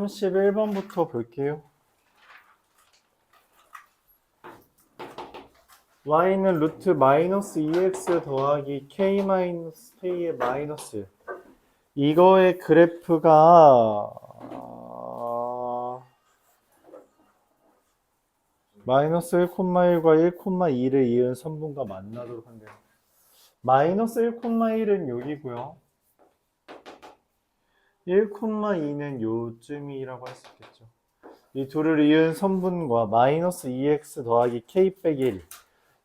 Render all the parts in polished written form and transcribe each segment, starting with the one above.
31번부터 볼게요. y는 루트 마이너스 2x 더하기 k 마이너스 k의 마이너스 이거의 그래프가 마이너스 1,1과 1,2를 이은 선분과 만나도록 한대요. 마이너스 1,1은 여기고요. 1,2는 요쯤이라고 할 수 있겠죠. 이 둘을 이은 선분과 마이너스 2x 더하기 k 빼기 1.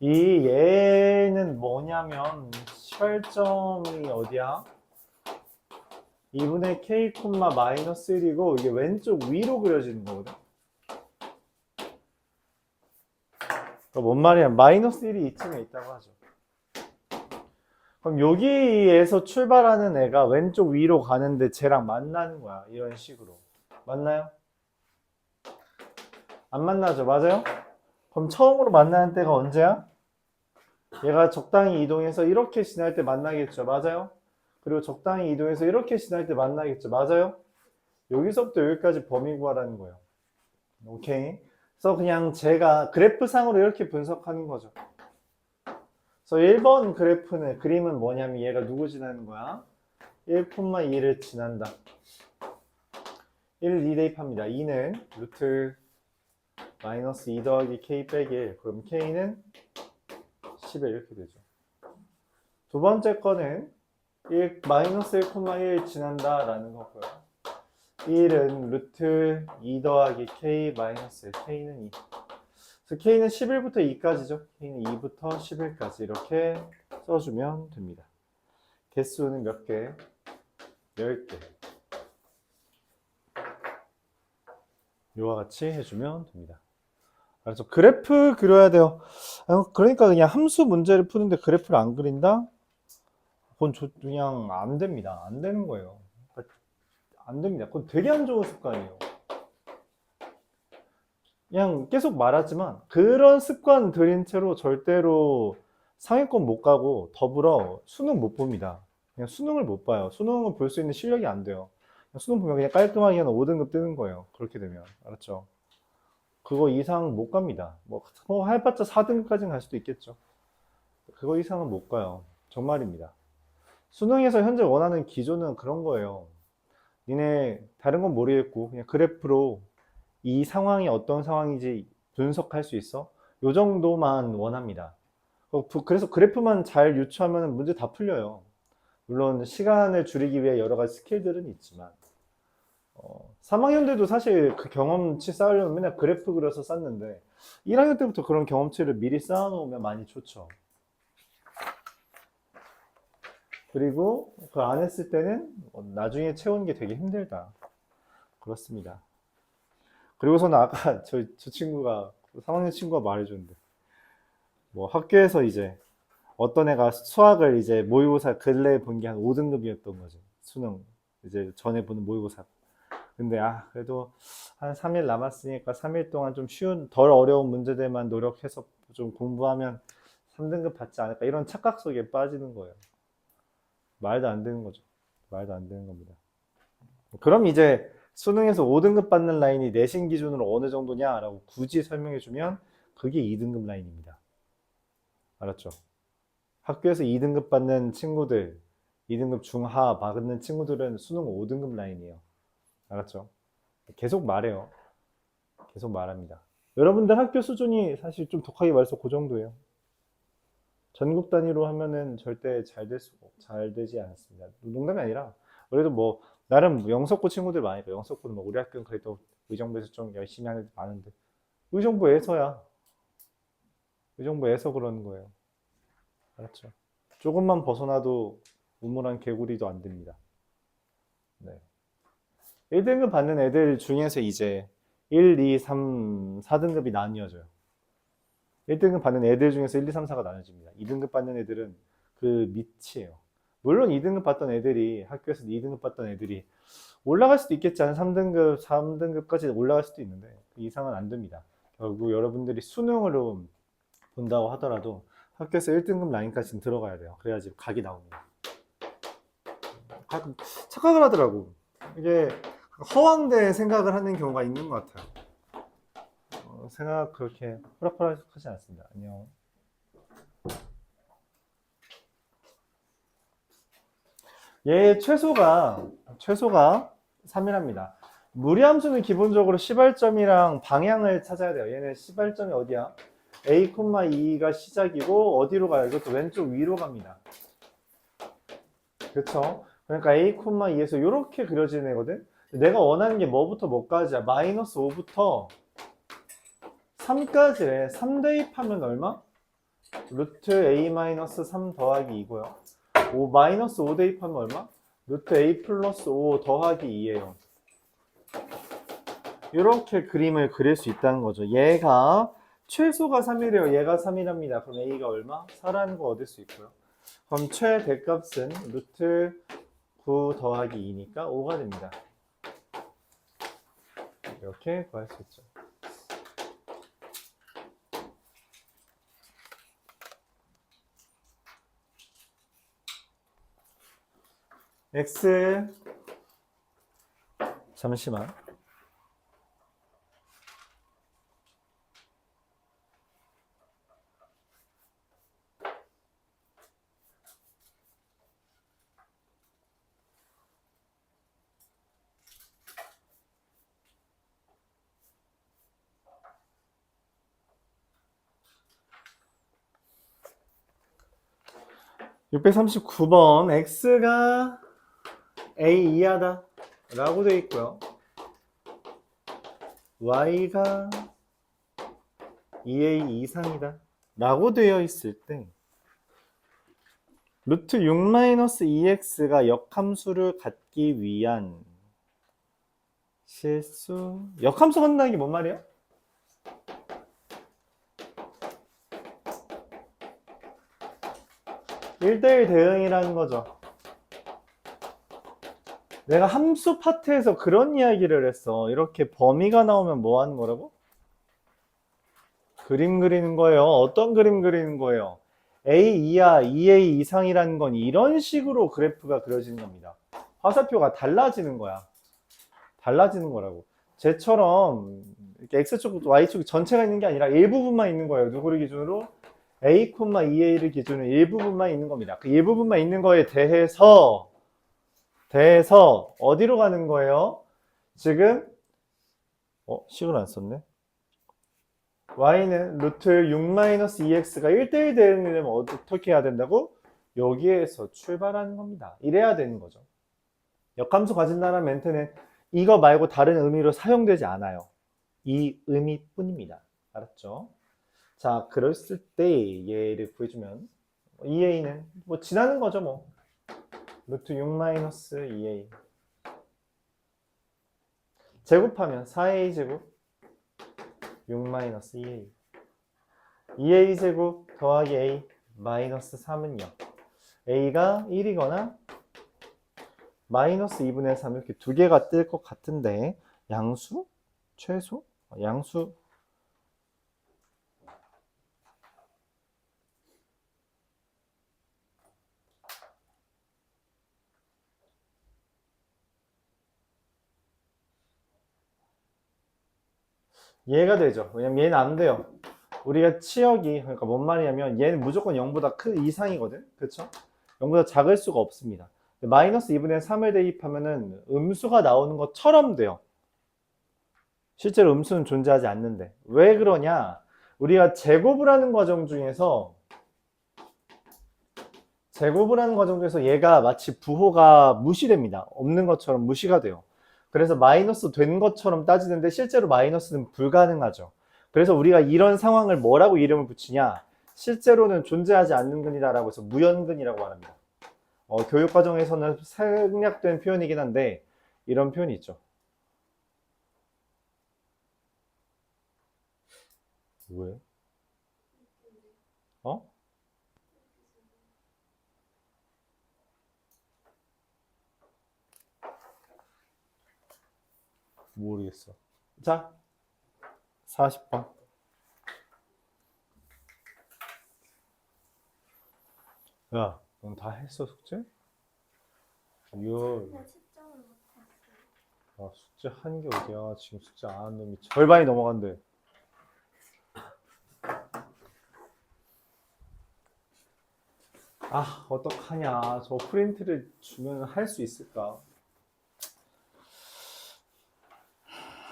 이 얘는 뭐냐면 혈점이 어디야? 2분의 k, 마이너스 1이고 이게 왼쪽 위로 그려지는 거거든. 그러니까 뭔 말이야? 마이너스 1이 이쯤에 있다고 하죠. 그럼 여기에서 출발하는 애가 왼쪽 위로 가는데 쟤랑 만나는 거야. 이런 식으로. 맞나요? 안 만나죠? 맞아요? 그럼 처음으로 만나는 때가 언제야? 얘가 적당히 이동해서 이렇게 지날 때 만나겠죠. 맞아요? 그리고 적당히 이동해서 이렇게 지날 때 만나겠죠. 맞아요? 여기서부터 여기까지 범위 구하라는 거예요. 오케이? 그래서 그냥 제가 그래프상으로 이렇게 분석하는 거죠. 그래서 1번 그래프는 그림은 뭐냐면 얘가 누구 지나는 거야? 1,2를 지난다. 1을 2 대입합니다. 2는 루트 마이너스 2 더하기 k 빼기 1. 그럼 k는 10에 이렇게 되죠. 두 번째 거는 마이너스 1,1 지난다 라는 거고요. 1은 루트 2 더하기 k 마이너스 1. k는 2. 그래서 k는 11부터 2까지죠. k는 2부터 11까지 이렇게 써주면 됩니다. 개수는 몇 개? 10개. 이와 같이 해주면 됩니다. 그래서 그래프 그려야 돼요. 그러니까 그냥 함수 문제를 푸는데 그래프를 안 그린다? 그건 그냥 안 됩니다. 안 되는 거예요. 안 됩니다. 그건 되게 안 좋은 습관이에요. 그냥 계속 말하지만 그런 습관 들인 채로 절대로 상위권 못 가고 더불어 수능 못 봅니다. 그냥 수능을 못 봐요. 수능을 볼 수 있는 실력이 안 돼요. 수능 보면 그냥 깔끔하게 한 5등급 뜨는 거예요. 그렇게 되면. 알았죠? 그거 이상 못 갑니다. 뭐 해봤자 4등급까지는 갈 수도 있겠죠. 그거 이상은 못 가요. 정말입니다. 수능에서 현재 원하는 기조는 그런 거예요. 니네 다른 건 모르겠고 그냥 그래프로 이 상황이 어떤 상황인지 분석할 수 있어? 요 정도만 원합니다. 그래서 그래프만 잘 유추하면 문제 다 풀려요. 물론 시간을 줄이기 위해 여러 가지 스킬들은 있지만 3학년 때도 사실 그 경험치 쌓으려면 맨날 그래프 그려서 쌓는데 1학년 때부터 그런 경험치를 미리 쌓아놓으면 많이 좋죠. 그리고 그 안 했을 때는 나중에 채우는 게 되게 힘들다. 그렇습니다. 그리고서는 아까 저 친구가 3학년 친구가 말해줬는데 뭐 학교에서 이제 어떤 애가 수학을 이제 모의고사 근래에 본 게 한 5등급이었던 거죠. 수능 이제 전에 보는 모의고사. 근데 그래도 한 3일 남았으니까 3일 동안 좀 쉬운 덜 어려운 문제들만 노력해서 좀 공부하면 3등급 받지 않을까 이런 착각 속에 빠지는 거예요. 말도 안 되는 거죠. 말도 안 되는 겁니다. 그럼 이제 수능에서 5등급 받는 라인이 내신 기준으로 어느 정도냐라고 굳이 설명해주면 그게 2등급 라인입니다. 알았죠? 학교에서 2등급 받는 친구들, 2등급 중하 받는 친구들은 수능 5등급 라인이에요. 알았죠? 계속 말해요. 계속 말합니다. 여러분들 학교 수준이 사실 좀 독하게 말해서 그 정도예요. 전국 단위로 하면은 절대 잘 되지 않습니다. 농담이 아니라 그래도 뭐 나름 영석고 친구들 많으니까 영석고는 뭐 우리 학교는 그래도 의정부에서 좀 열심히 하는 애들 많은데 의정부에서야 의정부에서 그러는 거예요. 알았죠? 조금만 벗어나도 우물한 개구리도 안 됩니다. 네. 1등급 받는 애들 중에서 이제 1, 2, 3, 4등급이 나뉘어져요. 1등급 받는 애들 중에서 1, 2, 3, 4가 나눠집니다. 2등급 받는 애들은 그 밑이에요. 물론 2등급 받던 애들이 학교에서 2등급 받던 애들이 올라갈 수도 있겠지. 한 3등급, 3등급까지 올라갈 수도 있는데 그 이상은 안 됩니다. 결국 여러분들이 수능으로 본다고 하더라도 학교에서 1등급 라인까지는 들어가야 돼요. 그래야지 각이 나옵니다. 착각을 하더라고. 이게 허황된 생각을 하는 경우가 있는 것 같아요. 생각 그렇게 호락호락하지 않습니다. 안녕. 얘 최소가 3이랍니다. 무리함수는 기본적으로 시발점이랑 방향을 찾아야 돼요. 얘는 시발점이 어디야? A, 2가 시작이고 어디로 가요? 이것도 왼쪽 위로 갑니다. 그렇죠? 그러니까 A, 2에서 이렇게 그려지는 애거든. 내가 원하는 게 뭐부터 뭐까지야? 마이너스 5부터 3까지래. 3 대입하면 얼마? 루트 A 마이너스 3 더하기 2고요. 마이너스 5 대입하면 얼마? 루트 A 플러스 5 더하기 2예요. 이렇게 그림을 그릴 수 있다는 거죠. 얘가 최소가 3이래요. 얘가 3이랍니다. 그럼 A가 얼마? 4라는 거 얻을 수 있고요. 그럼 최대값은 루트 9 더하기 2니까 5가 됩니다. 이렇게 구할 수 있죠. X 잠시만. (639번) X가 A 이하다 라고 되어 있고요. Y가 2A 이상이다 라고 되어 있을 때 루트 6-2x가 역함수를 갖기 위한 실수. 역함수 갖는다는 게 뭔 말이에요? (1대1) 대응이라는 거죠. 내가 함수 파트에서 그런 이야기를 했어. 이렇게 범위가 나오면 뭐 하는 거라고? 그림 그리는 거예요. 어떤 그림 그리는 거예요? A 이하 2A 이상이라는 건 이런 식으로 그래프가 그려지는 겁니다. 화살표가 달라지는 거야. 달라지는 거라고. 쟤처럼 이렇게 X축, Y축 전체가 있는 게 아니라 일부분만 있는 거예요. 누구를 기준으로? A, 2A를 기준으로 일부분만 있는 겁니다. 그 일부분만 있는 거에 대해서 어디로 가는 거예요? 지금 식을 안 썼네. Y는 루트 6-2x가 1대1 대응이려면 어떻게 해야 된다고? 여기에서 출발하는 겁니다. 이래야 되는 거죠. 역함수 가진다는 멘트는 이거 말고 다른 의미로 사용되지 않아요. 이 의미뿐입니다. 알았죠? 자, 그랬을 때 얘를 구해주면 2a는 뭐 지나는 거죠 뭐. 루트 6-2a 제곱하면 4a 제곱 6-2a 2a 제곱 더하기 a 마이너스 3은요. a가 1이거나 마이너스 2분의 3 이렇게 두 개가 뜰 것 같은데 양수? 최소? 양수? 얘가 되죠. 왜냐면 얘는 안 돼요. 우리가 치역이 그러니까 뭔 말이냐면 얘는 무조건 0보다 큰 이상이거든. 그렇죠? 0보다 작을 수가 없습니다. 마이너스 2분의 3을 대입하면은 음수가 나오는 것처럼 돼요. 실제로 음수는 존재하지 않는데. 왜 그러냐? 우리가 제곱을 하는 과정 중에서 얘가 마치 부호가 무시됩니다. 없는 것처럼 무시가 돼요. 그래서 마이너스 된 것처럼 따지는데 실제로 마이너스는 불가능하죠. 그래서 우리가 이런 상황을 뭐라고 이름을 붙이냐? 실제로는 존재하지 않는 근이다라고 해서 무연근이라고 말합니다. 교육과정에서는 생략된 표현이긴 한데 이런 표현이 있죠. 왜? 어? 모르겠어. 자, 40번. 야, 넌 다 했어, 숙제? 이거 나 채점을 못했어. 아, 숙제 한 게 어디야? 지금 숙제 안 한 놈이 절반이 넘어간대. 아, 어떡하냐. 저 프린트를 주면 할 수 있을까?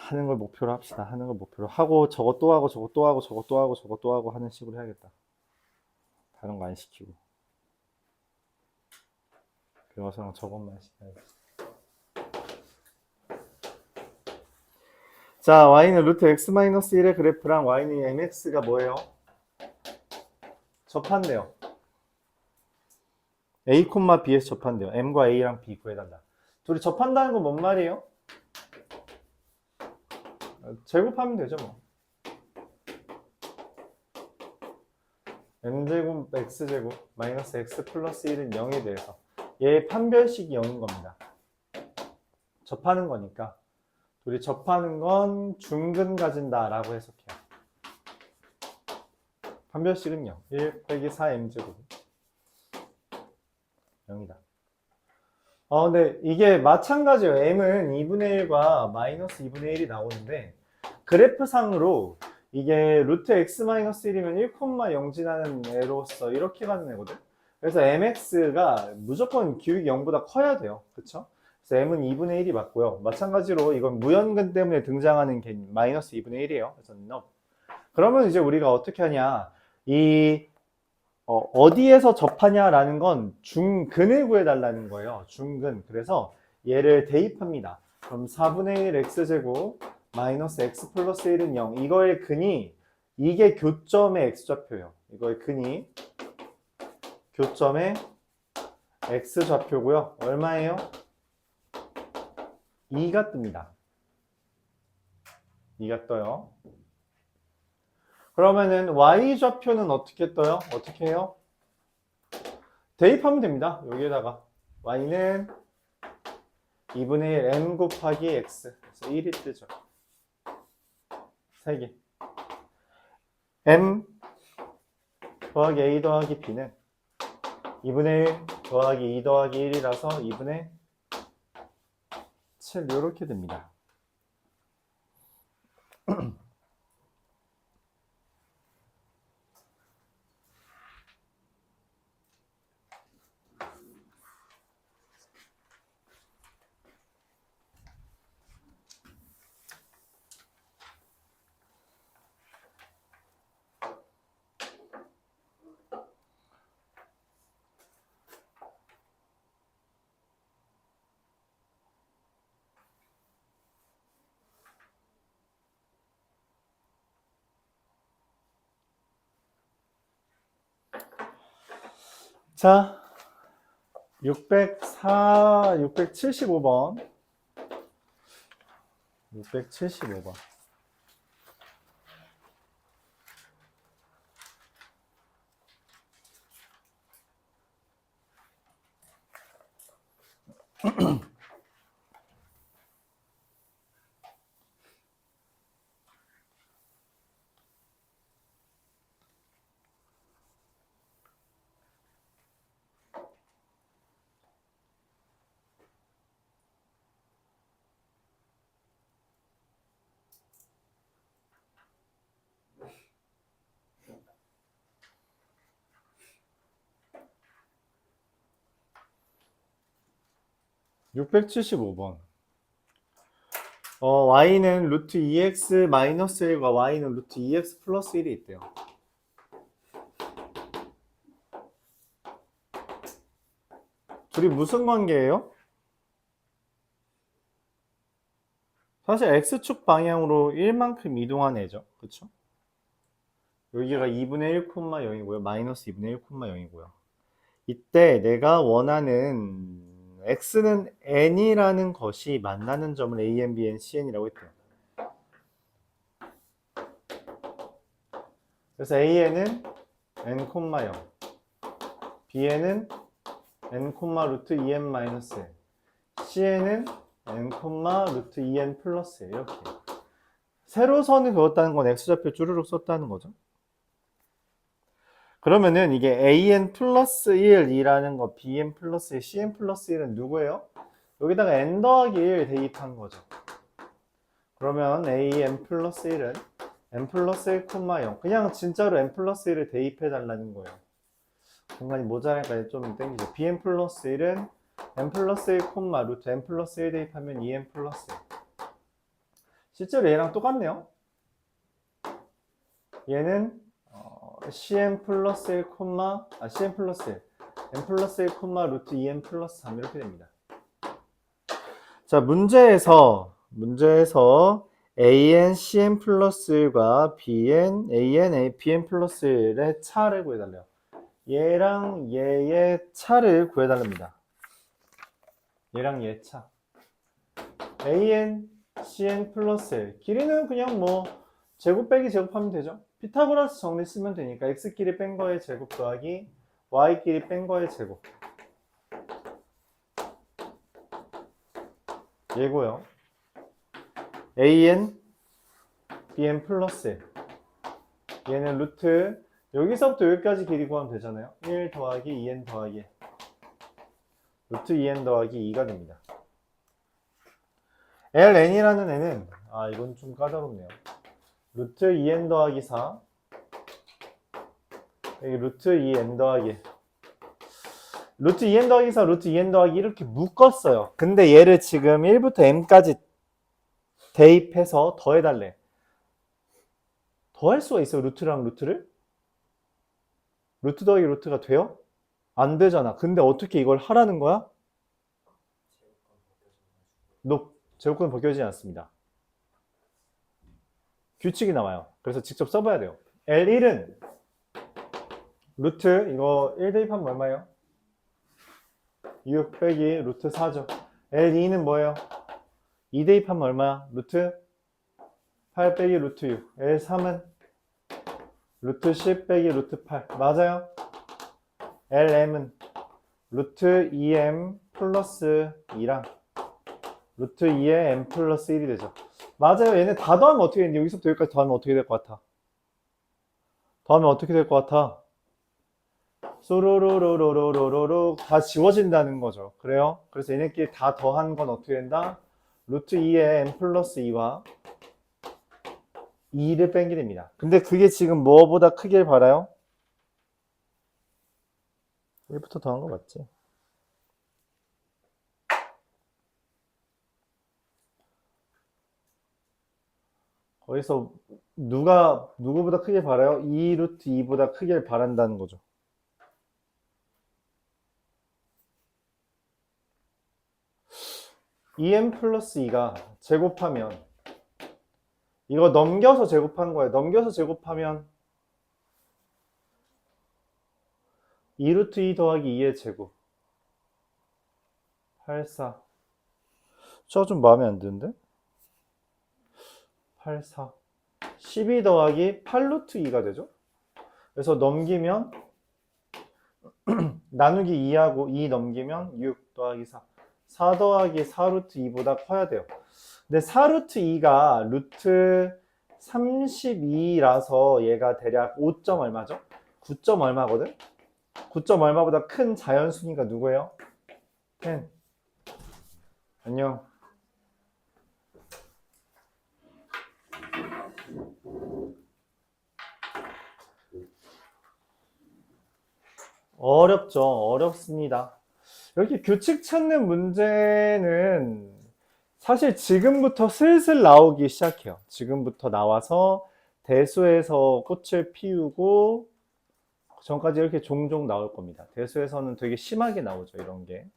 하는 걸 목표로 합시다. 하는 걸 목표로 하고 저것 또 하고 저것 또 하고 저것 또 하고 저것 또 하고 하는 식으로 해야겠다. 다른 거 안 시키고. 그래서 저것만 시켜야지. 자, y는 루트 x-1의 그래프랑 y는 mx가 뭐예요? 접한대요. a, b에서 접한대요. m과 a랑 b 구해달라. 둘이 접한다는 건 뭔 말이에요? 제곱하면 되죠 뭐. m제곱 x제곱 마이너스 x 플러스 1은 0에 대해서 얘의 판별식이 0인 겁니다. 접하는 거니까 둘이 접하는 건 중근 가진다 라고 해석해요. 판별식은 0. 1 빼기 4m제곱 0이다. 근데 이게 마찬가지예요. m은 2분의 1과 마이너스 2분의 1이 나오는데 그래프상으로 이게 루트 x-1이면 1,0 지나는 애로서 이렇게 가는 애거든. 그래서 mx가 무조건 기울기 0보다 커야 돼요. 그쵸? 그래서 m은 2분의 1이 맞고요. 마찬가지로 이건 무연근 때문에 등장하는 게 마이너스 2분의 1이에요. 그래서 no. 그러면 이제 우리가 어떻게 하냐. 어디에서 접하냐라는 건 중근을 구해달라는 거예요. 중근. 그래서 얘를 대입합니다. 그럼 4분의 1 x제곱 마이너스 x 플러스 1은 0. 이거의 근이 이게 교점의 x좌표예요. 이거의 근이 교점의 x좌표고요. 얼마예요? 2가 뜹니다. 2가 떠요. 그러면은 y좌표는 어떻게 떠요? 어떻게 해요? 대입하면 됩니다. 여기에다가 y는 2분의 1 m 곱하기 x. 그래서 1이 뜨죠. 3개. m 더하기 a 더하기 b는 2분의 1 더하기 2 더하기 1이라서 2분의 7 이렇게 됩니다. 자, 675번. 675번. y는 루트 2x 마이너스 1과 y는 루트 2x 플러스 1이 있대요. 둘이 무슨 관계예요? 사실 x축 방향으로 1만큼 이동한 애죠. 그쵸? 여기가 2분의 1,0이고요. 마이너스 2분의 1,0이고요. 이때 내가 원하는 x는 n이라는 것이 만나는 점을 a, n, b, n, c, n이라고 했대요. 그래서 an은 n, 0, bn은 n, 루트 2n 마이너스 1, cn은 n, 루트 2n 플러스 1 이렇게. 세로선을 그었다는 건 x좌표 쭈르륵 썼다는 거죠. 그러면은 이게 an 플러스 1이라는 거 bn 플러스 1, cn 플러스 1은 누구예요? 여기다가 n 더하기 1 대입한 거죠. 그러면 an 플러스 1은 n 플러스 1, 0 그냥 진짜로 n 플러스 1을 대입해 달라는 거예요. 공간이 모자라니까 좀 땡기죠. bn 플러스 1은 n 플러스 1, 루트 n 플러스 1 대입하면 2n 플러스 1. 실제로 얘랑 똑같네요. 얘는 cn 플러스 1, cn 플러스 1, n 플러스 1, 루트 2n 플러스 3 이렇게 됩니다. 자, 문제에서 an cn 플러스 1과 bn an bn 플러스 1의 차를 구해달래요. 얘랑 얘의 차를 구해달랍니다. 얘랑 얘 차. an cn 플러스 1 길이는 그냥 뭐 제곱 빼기 제곱하면 되죠. 피타고라스 정리 쓰면 되니까 x끼리 뺀 거의 제곱 더하기 y끼리 뺀 거의 제곱. 얘고요. an bn 플러스 1 얘는 루트 여기서부터 여기까지 길이 구하면 되잖아요. 1 더하기 2n 더하기 루트 2n 더하기 2가 됩니다. ln이라는 애는 이건 좀 까다롭네요. 루트 2n 더하기 4 여기 루트 2n 더하기 루트 2n 더하기 4 루트 2n 더하기 이렇게 묶었어요. 근데 얘를 지금 1부터 m까지 대입해서 더해달래. 더할 수가 있어요. 루트랑 루트를? 루트 더하기 루트가 돼요? 안 되잖아. 근데 어떻게 이걸 하라는 거야? 제곱권은 벗겨지지 않습니다. 규칙이 나와요. 그래서 직접 써봐야 돼요. L1은 루트 이거 1 대입하면 얼마예요? 6 빼기 루트 4죠. L2는 뭐예요? 2 대입하면 얼마야? 루트 8 빼기 루트 6. L3은 루트 10 빼기 루트 8. 맞아요? LM은 루트 2m 플러스 2랑 루트 2의 m 플러스 1이 되죠. 맞아요. 얘네 다 더하면 어떻게 되는데 여기서부터 여기까지 더하면 어떻게 될 것 같아? 더하면 어떻게 될 것 같아? 소로로로로로로로 다 지워진다는 거죠. 그래요? 그래서 얘네끼리 다 더한 건 어떻게 된다? 루트 2의 m 플러스 2와 2를 뺀게 됩니다. 근데 그게 지금 뭐보다 크길 바라요? 1부터 더한 거 맞지? 거기서 누구보다 크게 바라요? 2 루트 2보다 크게 바란다는 거죠. EM 플러스 2가 제곱하면 이거 넘겨서 제곱한 거예요. 넘겨서 제곱하면 2 루트 2 더하기 2의 제곱 84. 저거 좀 마음에 안 드는데? 84 12 더하기 8 루트 2가 되죠. 그래서 넘기면 나누기 2하고 2 넘기면 6 더하기 4 4 더하기 4 루트 2보다 커야 돼요. 근데 4 루트 2가 루트 32라서 얘가 대략 5점 얼마죠? 9점 얼마거든? 9점 얼마보다 큰 자연수니까 누구예요? 10. 안녕. 어렵죠. 어렵습니다. 이렇게 규칙 찾는 문제는 사실 지금부터 슬슬 나오기 시작해요. 지금부터 나와서 대수에서 꽃을 피우고 전까지 이렇게 종종 나올 겁니다. 대수에서는 되게 심하게 나오죠. 이런 게.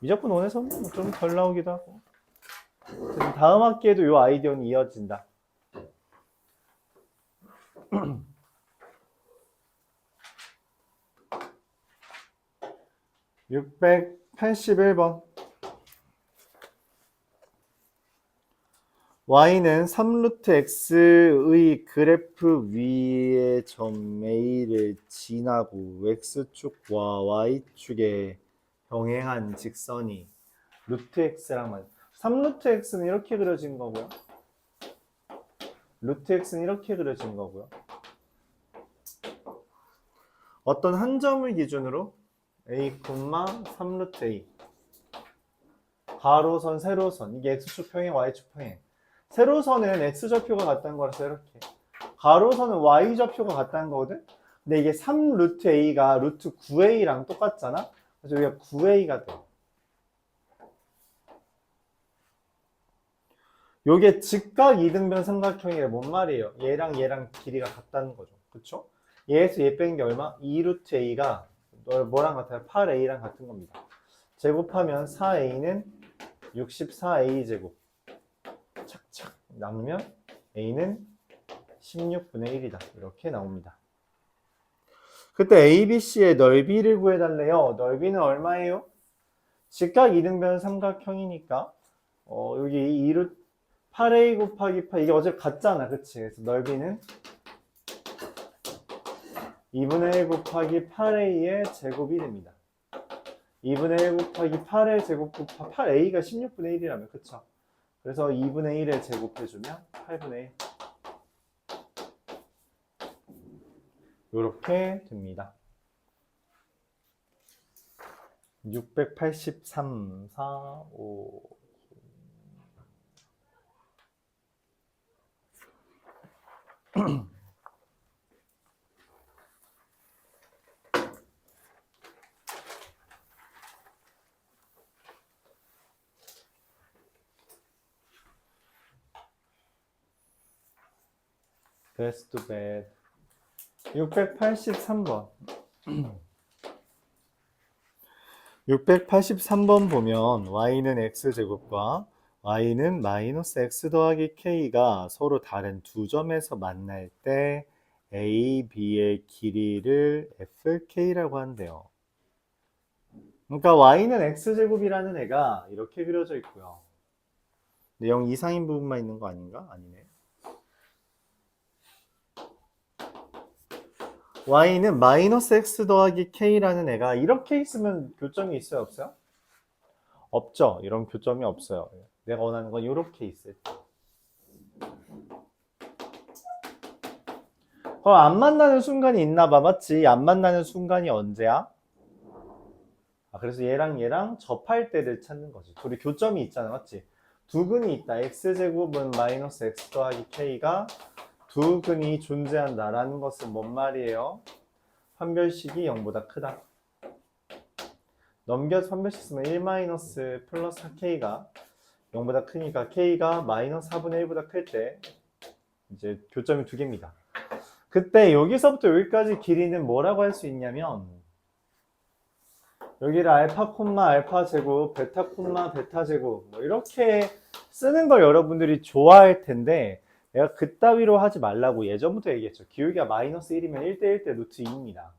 미적분 1에서는 좀 덜 나오기도 하고. 다음 학기에도 이 아이디어는 이어진다. 681번. y는 3루트 x의 그래프 위의 점 A를 지나고 x축과 y축에 병행한 직선이 루트 x랑 맞아요. 3루트 x는 이렇게 그려진 거고요. 루트 x는 이렇게 그려진 거고요. 어떤 한 점을 기준으로 a, 3루트 a 가로선, 세로선. 이게 x축 평행, y축 평행. 세로선은 x좌표가 같다는 거라서 이렇게. 가로선은 y좌표가 같다는 거거든? 근데 이게 3 루트 a가 루트 9a랑 똑같잖아? 그래서 여기가 9a가 돼. 요게 즉각 이등변 삼각형이래. 뭔 말이에요? 얘랑 얘랑 길이가 같다는 거죠. 그쵸? 얘에서 얘 뺀 게 얼마? 2 루트 a가 뭐랑 같아요? 8a랑 같은 겁니다. 제곱하면 4a는 64a 제곱. 착착 나누면 a는 16분의 1이다. 이렇게 나옵니다. 그때 ABC의 넓이를 구해달래요. 넓이는 얼마예요? 직각 이등변 삼각형이니까 여기 2루트 8a 곱하기 8 이게 어차피 같잖아. 그치? 그래서 넓이는 2분의 1 곱하기 8a의 제곱이 됩니다. 2분의 1 곱하기 8의 제곱 곱하기 8a가 16분의 1이라면 그쵸? 그래서 2분의 1에 제곱해주면 8분의 1 이렇게 됩니다. 683, 4, 5 That's too bad. 683번. 683번 보면 y는 x제곱과 y는 마이너스 x 더하기 k가 서로 다른 두 점에서 만날 때 a, b의 길이를 fk라고 한대요. 그러니까 y는 x제곱이라는 애가 이렇게 그려져 있고요. 내용 이상인 부분만 있는 거 아닌가? 아니네. y는 마이너스 x 더하기 k라는 애가 이렇게 있으면 교점이 있어요? 없어요? 없죠. 이런 교점이 없어요. 내가 원하는 건 이렇게 있을 때. 안 만나는 순간이 있나 봐. 맞지? 안 만나는 순간이 언제야? 그래서 얘랑 얘랑 접할 때를 찾는 거지. 둘이 교점이 있잖아. 맞지? 두 근이 있다. x제곱은 마이너스 x 더하기 k가 두 근이 존재한다라는 것은 뭔 말이에요? 판별식이 0보다 크다. 넘겨서 판별식 쓰면 1 마이너스 플러스 k가 0보다 크니까 k가 마이너스 4분의 1보다 클 때 이제 교점이 두 개입니다. 그때 여기서부터 여기까지 길이는 뭐라고 할 수 있냐면 여기를 알파 콤마 알파 제곱, 베타 콤마 베타 제곱 뭐 이렇게 쓰는 걸 여러분들이 좋아할 텐데 내가 그따위로 하지 말라고 예전부터 얘기했죠. 기울기가 마이너스 1이면 1대1 대 루트 2입니다.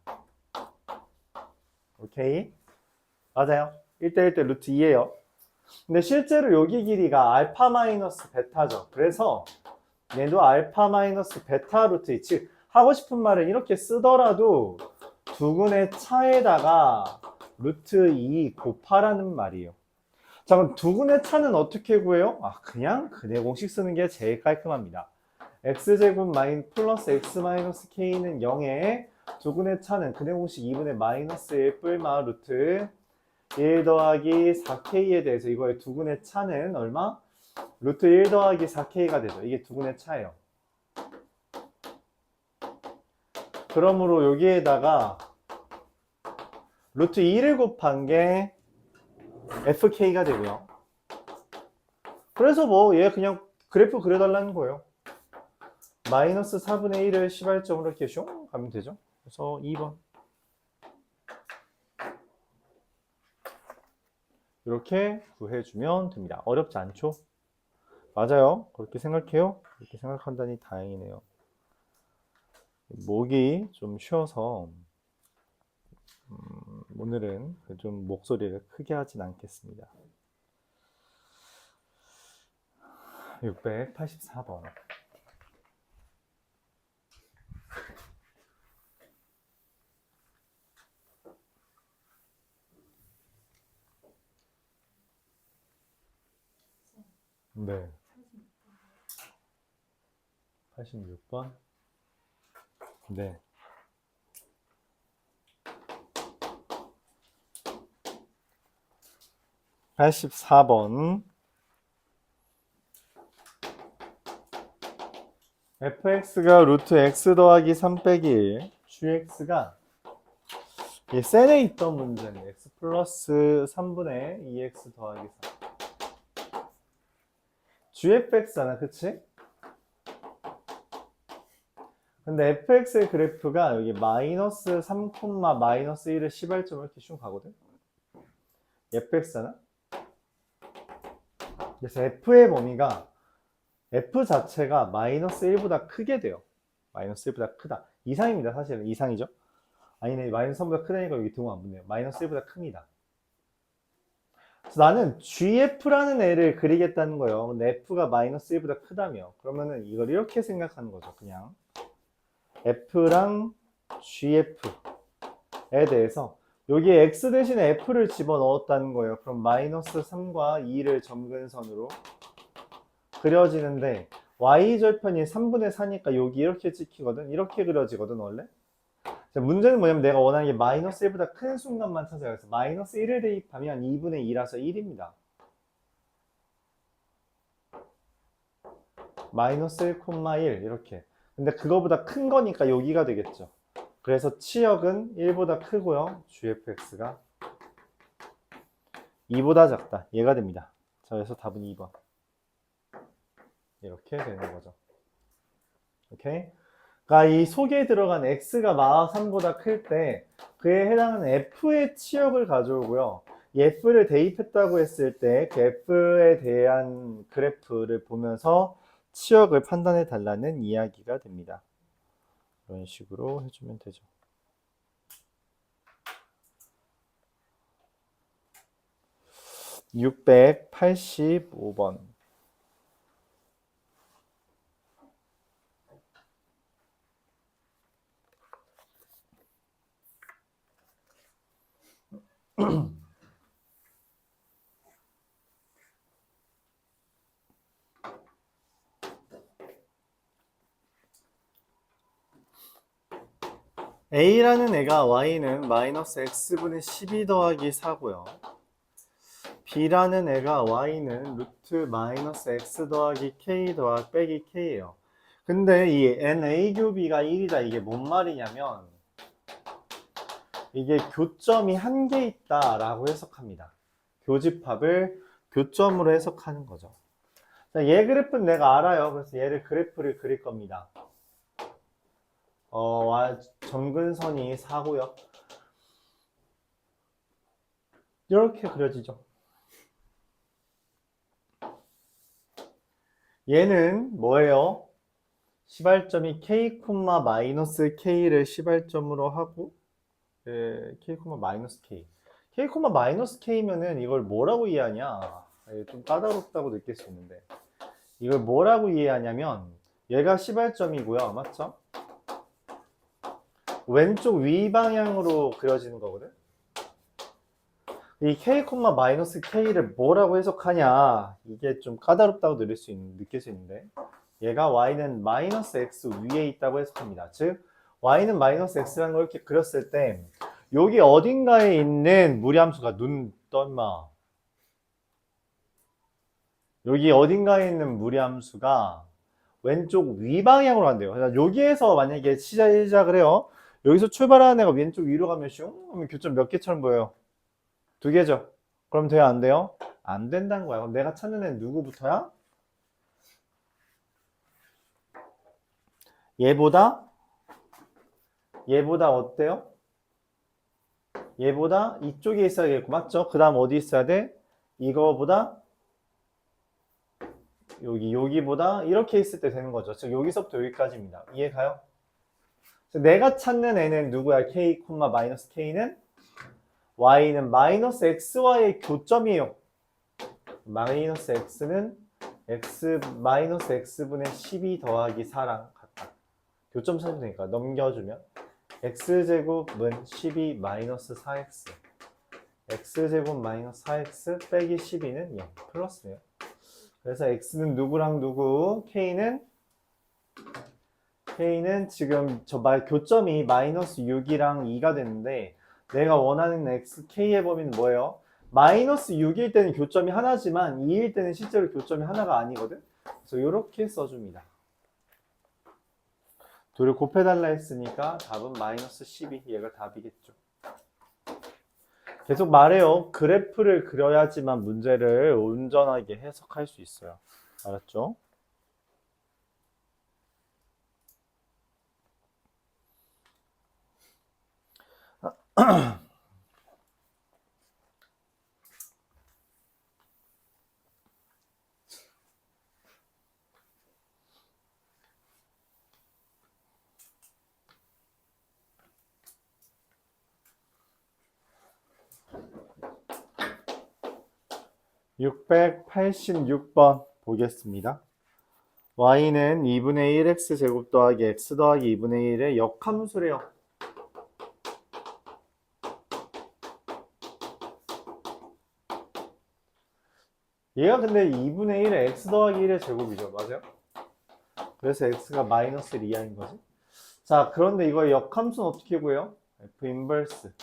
오케이? 맞아요. 1대1 대 루트 2예요. 근데 실제로 여기 길이가 알파 마이너스 베타죠. 그래서 얘도 알파 마이너스 베타 루트 2. 즉 하고 싶은 말은 이렇게 쓰더라도 두근의 차에다가 루트 2 곱하라는 말이에요. 자, 그럼 두근의 차는 어떻게 구해요? 그냥 근의 공식 쓰는 게 제일 깔끔합니다. x제곱 플러스 x 마이너스 k는 0에 두근의 차는 근의 공식 2분의 마이너스 1 뿔마 루트 1 더하기 4k에 대해서 이거의 두근의 차는 얼마? 루트 1 더하기 4k가 되죠. 이게 두근의 차예요. 그러므로 여기에다가 루트 2를 곱한 게 fk가 되고요. 그래서 뭐 얘 그냥 그래프 그려달라는 거예요. 마이너스 4분의 1을 시발점으로 이렇게 슝 가면 되죠. 그래서 2번 이렇게 구해주면 됩니다. 어렵지 않죠? 맞아요. 그렇게 생각해요? 그렇게 생각한다니 다행이네요. 목이 좀 쉬어서 오늘은 좀 목소리를 크게 하진 않겠습니다. 684번. 네. 86번. 네. 84번. fx가 루트 x 더하기 3 빼기 1, gx가 이 셀에 있던 문제는 x 플러스 3분의 2x 더하기 3. gfx잖아, 그치? 근데 fx의 그래프가 여기 마이너스 3, 마이너스 1을 시발점을 이렇게 쭉 가거든? fx잖아? 그래서 f의 범위가 f 자체가 마이너스 1보다 크게 돼요. 마이너스 1보다 크다. 이상입니다. 사실은 이상이죠. 아니네, 마이너스 3보다 크다니까 여기 등호 안 붙네요. 마이너스 1보다 큽니다. 그래서 나는 gf라는 애를 그리겠다는 거예요. 근데 f가 마이너스 1보다 크다며. 그러면은 이걸 이렇게 생각하는 거죠. 그냥 f랑 gf에 대해서 여기에 x 대신에 f를 집어넣었다는 거예요. 그럼 마이너스 3과 2를 점근선으로 그려지는데 y절편이 3분의 4니까 여기 이렇게 찍히거든. 이렇게 그려지거든 원래. 자, 문제는 뭐냐면 내가 원하는 게 마이너스 1보다 큰 순간만 찾아요. 그래서 마이너스 1을 대입하면 2분의 2라서 1입니다. 마이너스 1, 1 이렇게. 근데 그거보다 큰 거니까 여기가 되겠죠. 그래서 치역은 1보다 크고요. gfx가 2보다 작다. 얘가 됩니다. 자, 그래서 답은 2번. 이렇게 되는 거죠. 오케이? 그러니까 이 속에 들어간 x가 마 3보다 클 때 그에 해당하는 f의 치역을 가져오고요. 이 f를 대입했다고 했을 때 그 f에 대한 그래프를 보면서 치역을 판단해 달라는 이야기가 됩니다. 이런 식으로 해주면 되죠. (685번) A라는 애가 Y는 마이너스 X분의 12 더하기 4고요. B라는 애가 Y는 루트 마이너스 X 더하기 K 더하기 빼기 K예요. 근데 이 NA 교비가 1이다. 이게 뭔 말이냐면 이게 교점이 한 개 있다 라고 해석합니다. 교집합을 교점으로 해석하는 거죠. 자, 얘 그래프는 내가 알아요. 그래서 얘를 그래프를 그릴 겁니다. 점근선이 4고요. 이렇게 그려지죠. 얘는 뭐예요? 시발점이 k, 마이너스 k를 시발점으로 하고 k, 마이너스 k. k, 마이너스 k면은 이걸 뭐라고 이해하냐? 좀 까다롭다고 느낄 수 있는데 이걸 뭐라고 이해하냐면 얘가 시발점이고요. 맞죠? 왼쪽 위 방향으로 그려지는 거거든. 이 k, 마이너스 k를 뭐라고 해석하냐? 이게 좀 까다롭다고 느낄 수 있는데 얘가 y는 마이너스 x 위에 있다고 해석합니다. 즉 y는 마이너스 x라는 걸 이렇게 그렸을 때 여기 어딘가에 있는 무리함수가 눈 떤마 여기 어딘가에 있는 무리함수가 왼쪽 위 방향으로 간대요. 그래서 여기에서 만약에 시작을 해요. 여기서 출발하는 애가 왼쪽 위로 가면 슝 하면 교점 몇 개처럼 보여요? 2개죠. 그럼 돼요, 안 돼요? 안 된다는 거야. 그럼 내가 찾는 애는 누구부터야? 얘보다 어때요? 얘보다 이쪽에 있어야겠고, 맞죠? 그 다음 어디 있어야 돼? 이거보다 여기보다 이렇게 있을 때 되는 거죠. 즉 여기서부터 여기까지입니다. 이해 가요? 내가 찾는 애는 누구야? k, 마이너스 k는 y는 마이너스 x와의 교점이에요. 마이너스 x는 마이너스 x분의 12 더하기 4랑 같다. 교점 찾으면 되니까 넘겨주면 x제곱은 12 마이너스 4x x제곱 마이너스 4x 빼기 12는 0 플러스네요. 그래서 x는 누구랑 누구? k는 지금 교점이 마이너스 6이랑 2가 됐는데 내가 원하는 k의 범위는 뭐예요? 마이너스 6일 때는 교점이 하나지만 2일 때는 실제로 교점이 하나가 아니거든. 그래서 이렇게 써줍니다. 둘을 곱해달라 했으니까 답은 마이너스 12. 얘가 답이겠죠. 계속 말해요. 그래프를 그려야지만 문제를 온전하게 해석할 수 있어요. 알았죠? (686번) 보겠습니다. y는 2분의 1 x제곱 더하기 x 더하기 2분의 1의 역함수래요. 얘가 근데 2분의 1의 x 더하기 1의 제곱이죠. 맞아요? 그래서 x가 마이너스 1 이하인 거지. 자, 그런데 이거 역함수는 어떻게 구해요? f 인버스.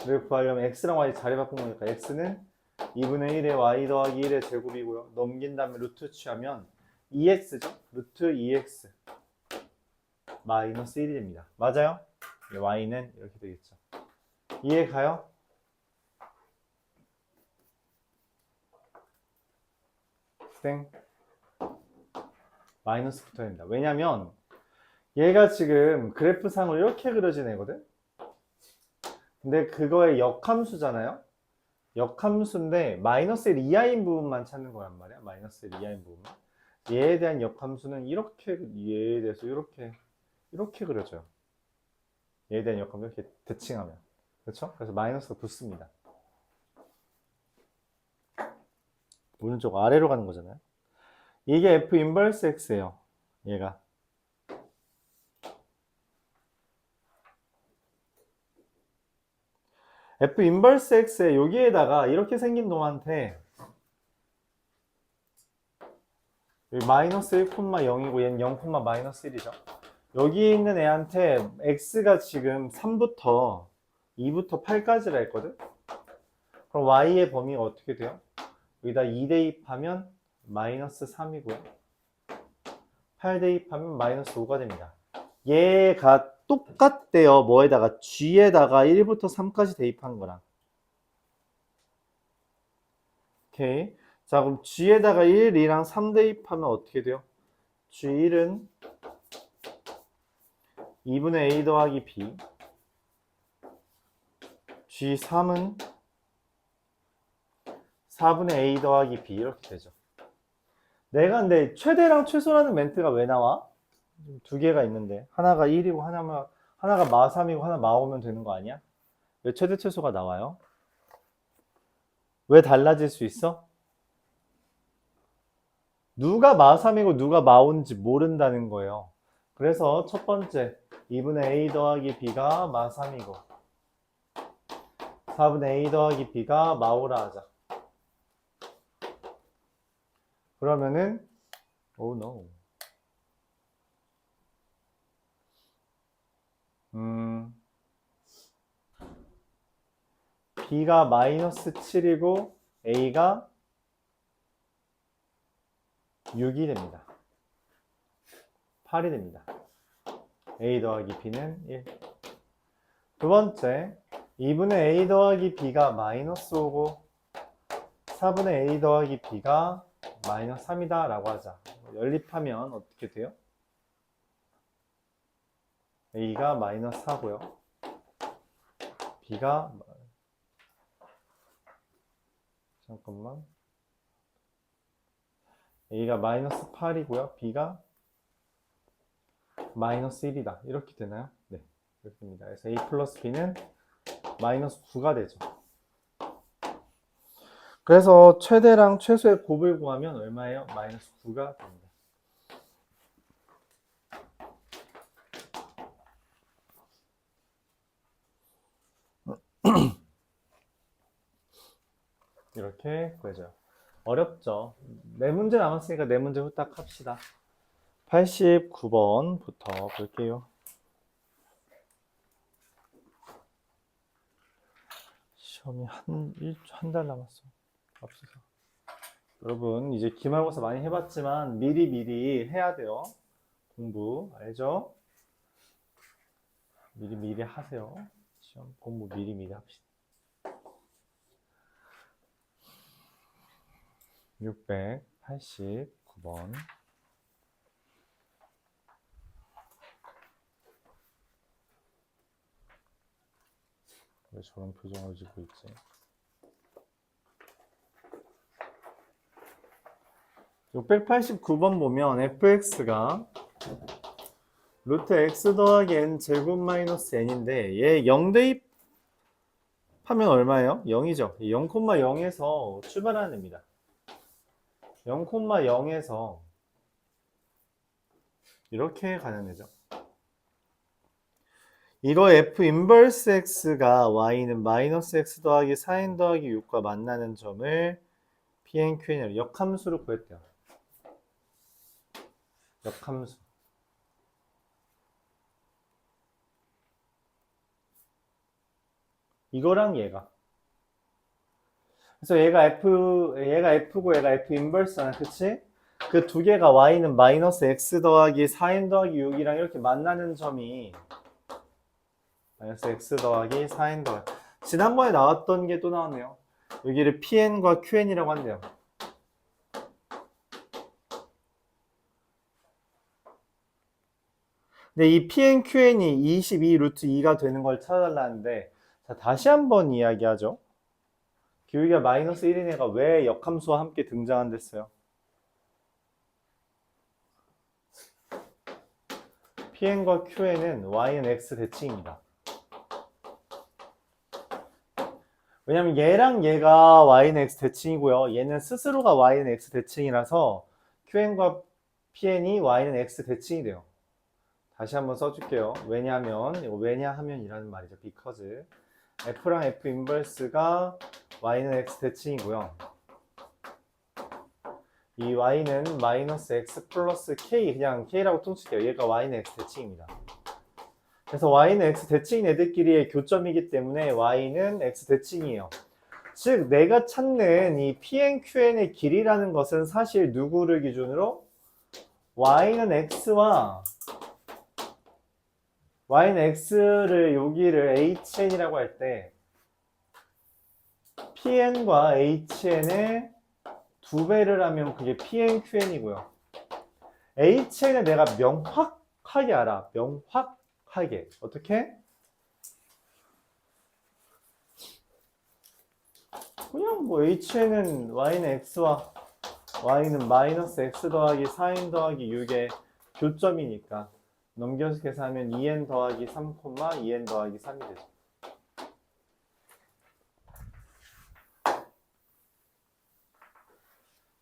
를 구하려면 x랑 y 자리 바꾼 거니까 x는 2분의 1의 y 더하기 1의 제곱이고요. 넘긴 다음에 루트 취하면 2x죠? 루트 2x 마이너스 1이 됩니다. 맞아요? y는 이렇게 되겠죠. 이해 가요? 땡. 마이너스 붙어야 됩니다. 왜냐면 얘가 지금 그래프상으로 이렇게 그려진 애거든? 근데 그거의 역함수잖아요? 역함수인데 마이너스 1 이하인 부분만 찾는 거란 말이야. 마이너스 1 이하인 부분만. 얘에 대한 역함수는 이렇게, 얘에 대해서 이렇게 그려져요. 얘에 대한 역함수 이렇게 대칭하면. 그렇죠? 그래서 마이너스가 붙습니다. 오른쪽 아래로 가는 거잖아요. 이게 F 인버스 X예요. 얘가. F 인버스 X에 여기에다가 이렇게 생긴 놈한테 마이너스 1,0이고 얘는 0, 마이너스 1이죠. 여기 있는 애한테 X가 지금 3부터 2부터 8까지라 했거든? 그럼 Y의 범위가 어떻게 돼요? 여기다 2 대입하면 마이너스 3이고요. 8 대입하면 마이너스 5가 됩니다. 얘가 똑같대요. 뭐에다가? G에다가 1부터 3까지 대입한 거랑. 오케이. 자, 그럼 G에다가 1, 2랑 3 대입하면 어떻게 돼요? G1은 2분의 A 더하기 B. G3은 4분의 A 더하기 B. 이렇게 되죠. 내가 근데 최대랑 최소라는 멘트가 왜 나와? 두 개가 있는데 하나가 1이고 하나가 마3이고 하나 마5면 되는 거 아니야? 왜 최대 최소가 나와요? 왜 달라질 수 있어? 누가 마3이고 누가 마5인지 모른다는 거예요. 그래서 첫 번째 2분의 A 더하기 B가 마3이고 4분의 A 더하기 B가 마5라 하자. 그러면은 oh no. B가 마이너스 7이고 A가 6이 됩니다. 8이 됩니다. A 더하기 B는 1. 두 번째 2분의 A 더하기 B가 마이너스 5고 4분의 A 더하기 B가 마이너스 3이다 라고 하자. 연립하면 어떻게 돼요? A가 마이너스 4고요. B가 잠깐만 A가 마이너스 8이고요. B가 마이너스 1이다. 이렇게 되나요? 네. 이렇게 됩니다. 그래서 A 플러스 B는 마이너스 9가 되죠. 그래서 최대랑 최소의 곱을 구하면 얼마예요? 마이너스 9가 됩니다. 이렇게 구해져요. 어렵죠? 네 문제 남았으니까 네 문제 후딱 합시다. 89번부터 볼게요. 시험이 한 달 남았어. 앞서서. 여러분, 이제 기말고사 많이 해봤지만 미리 해야 돼요. 공부, 알죠? 미리 하세요. 시험 공부 미리 합시다. 689번. 왜 저런 표정을 짓고 있지? 689번 보면 fx가 루트 x 더하기 n 제곱 마이너스 n인데 얘 0 대입하면 얼마예요? 0이죠. 0,0에서 출발하는 애입니다. 0,0에서 이렇게 가는 애죠. 이거 f 인버스 x가 y는 마이너스 x 더하기 4n 더하기 6과 만나는 점을 pn, qn으로 역함수로 구했대요. 역함수. 이거랑 얘가. 그래서 얘가 F고 얘가 F 인버스잖아. 그치? 그 두 개가 Y는 마이너스 X 더하기 4N 더하기 6이랑 이렇게 만나는 점이 마이너스 X 더하기 4N 더하기. 지난번에 나왔던 게 또 나왔네요. 여기를 PN과 QN이라고 한대요. 근데 이 PN, QN이 22 루트 2가 되는 걸 찾아달라는데, 자, 다시 한번 이야기하죠. 기울기가 마이너스 1인 애가 왜 역함수와 함께 등장한댔어요? PN과 QN은 Y는 X 대칭입니다. 왜냐면 얘랑 얘가 Y는 X 대칭이고요. 얘는 스스로가 Y는 X 대칭이라서 QN과 PN이 Y는 X 대칭이 돼요. 다시 한번 써줄게요. 왜냐면, 이거 왜냐하면이라는 말이죠. because. F랑 F 인버스가 Y는 X 대칭이고요. 이 Y는 마이너스 X 플러스 K, 그냥 K라고 퉁칠게요. 얘가 Y는 X 대칭입니다. 그래서 Y는 X 대칭인 애들끼리의 교점이기 때문에 Y는 X 대칭이에요. 즉, 내가 찾는 이 PN, QN의 길이라는 것은 사실 누구를 기준으로? Y는 X를 여기를 HN이라고 할 때 PN과 HN의 2배를 하면 그게 PN, QN이고요. HN을 내가 명확하게 알아. 명확하게. 어떻게? 그냥 뭐 HN은 Y는 X와 Y는 마이너스 X 더하기 4N 더하기 6의 교점이니까 넘겨서 계산하면 2N 더하기 3, 2N 더하기 3이 되죠.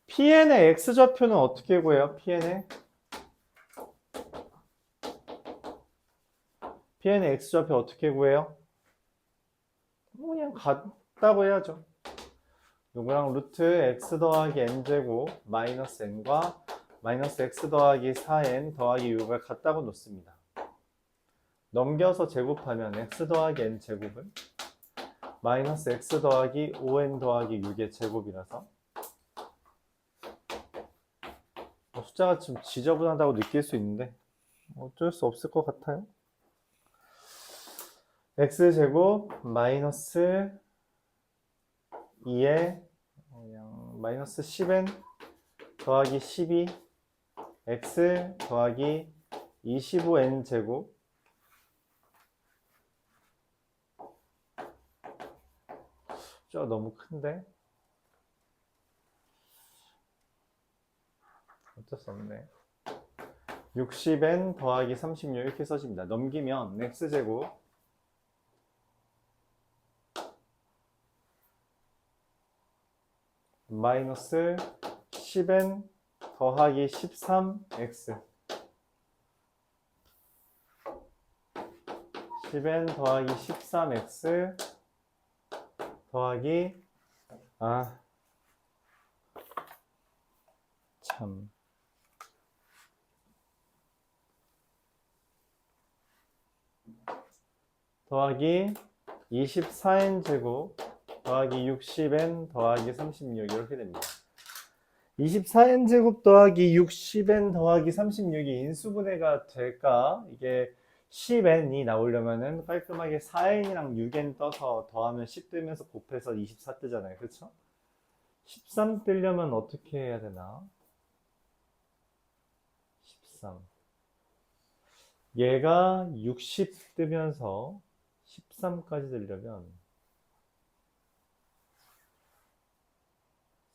PN의 X좌표는 어떻게 구해요? PN의 X좌표 어떻게 구해요? 그냥 같다고 해야죠. 누구랑 루트 X 더하기 N제곱 마이너스 N과 마이너스 X 더하기 4N 더하기 6을 같다고 놓습니다. 넘겨서 제곱하면 X 더하기 N제곱은 마이너스 X 더하기 5N 더하기 6의 제곱이라서 숫자가 좀 지저분하다고 느낄 수 있는데 어쩔 수 없을 것 같아요. X제곱 마이너스 2에 마이너스 10N 더하기 12 X 더하기 25N 제곱 숫자가 너무 큰데 어쩔 수 없네. 60N 더하기 36 이렇게 써집니다. 넘기면 X제곱 마이너스 10N 더하기 13X 10N 더하기 13X 더하기 참 더하기 24N 제곱 더하기 60n 더하기 36 이렇게 됩니다. 24n제곱 더하기 60n 더하기 36이 인수분해가 될까? 이게 10n이 나오려면은 깔끔하게 4n이랑 6n 떠서 더하면 10 뜨면서 곱해서 24 뜨잖아요. 그쵸? 13 뜨려면 어떻게 해야 되나? 13. 얘가 60 뜨면서 13까지 뜨려면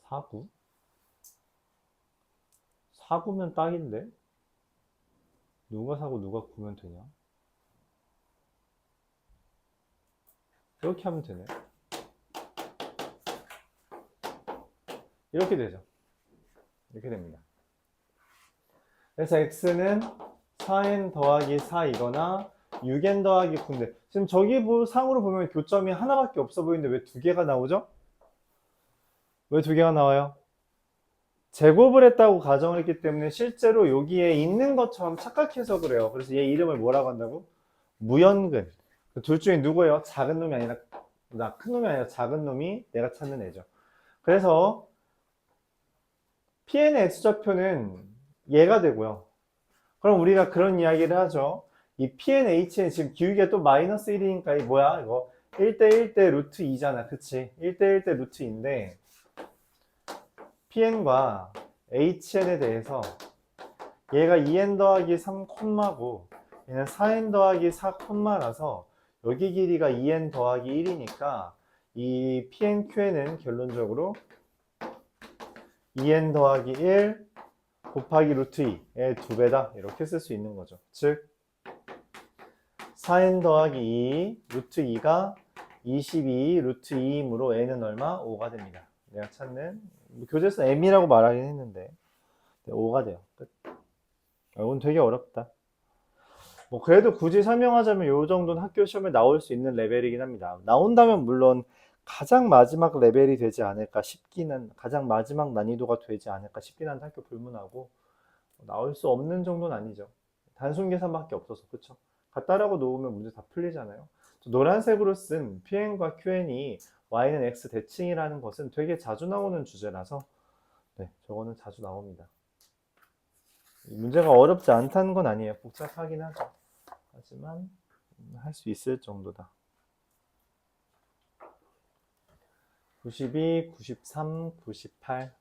49? 49면 딱인데? 누가 사고 누가 구면 되냐? 이렇게 하면 되네. 이렇게 되죠. 이렇게 됩니다. 그래서 x는 4n 더하기 4이거나 6n 더하기 9인데 지금 저기 상으로 보면 교점이 하나밖에 없어 보이는데 왜 두 개가 나오죠? 왜 두 개가 나와요? 제곱을 했다고 가정을 했기 때문에 실제로 여기에 있는 것처럼 착각해서 그래요. 그래서 얘 이름을 뭐라고 한다고? 무연근. 둘 중에 누구예요? 작은 놈이 아니라, 큰 놈이 아니라 작은 놈이 내가 찾는 애죠. 그래서 Pn의 X좌표는 얘가 되고요. 그럼 우리가 그런 이야기를 하죠. 이 PNH는 지금 기울기가 또 마이너스 1이니까 이 뭐야? 이거 1대 1대 루트 2잖아. 그치? 1대 1대 루트 2인데 PN과 HN에 대해서 얘가 2n 더하기 3 콤마고 얘는 4n 더하기 4 콤마라서 여기 길이가 2n 더하기 1이니까 이 PNQN은 결론적으로 2n 더하기 1 곱하기 루트 2의 2배다 이렇게 쓸 수 있는 거죠. 즉 4n 더하기 2 루트 2가 22 루트 2이므로 n은 얼마? 5가 됩니다. 내가 찾는 교재에서 m이라고 말하긴 했는데 5가 돼요. 끝. 이건 되게 어렵다. 뭐 그래도 굳이 설명하자면 이 정도는 학교 시험에 나올 수 있는 레벨이긴 합니다. 나온다면 물론 가장 마지막 레벨이 되지 않을까 싶기는, 가장 마지막 난이도가 되지 않을까 싶긴 한데 학교 불문하고 나올 수 없는 정도는 아니죠. 단순 계산밖에 없어서. 그쵸? 갖다라고 놓으면 문제 다 풀리잖아요. 노란색으로 쓴 PN과 QN이 Y는 X 대칭이라는 것은 되게 자주 나오는 주제라서 네, 저거는 자주 나옵니다. 문제가 어렵지 않다는 건 아니에요. 복잡하긴 하죠. 하지만 할 수 있을 정도다. 92, 93, 98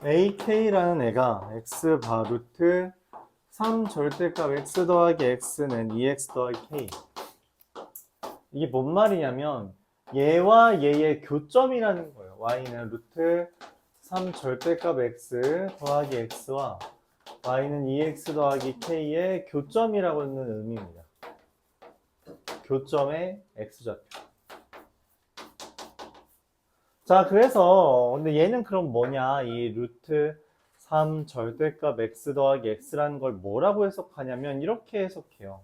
AK라는 애가 X 바 루트 3 절대값 X 더하기 X는 2X 더하기 K. 이게 뭔 말이냐면 얘와 얘의 교점이라는 거예요. Y는 루트 3 절대값 X 더하기 X와 Y는 2X 더하기 K의 교점이라고 하는 의미입니다. 교점의 X좌표. 자, 그래서 근데 얘는 그럼 뭐냐? 이 루트 3 절대값 x 더하기 x라는 걸 뭐라고 해석하냐면 이렇게 해석해요.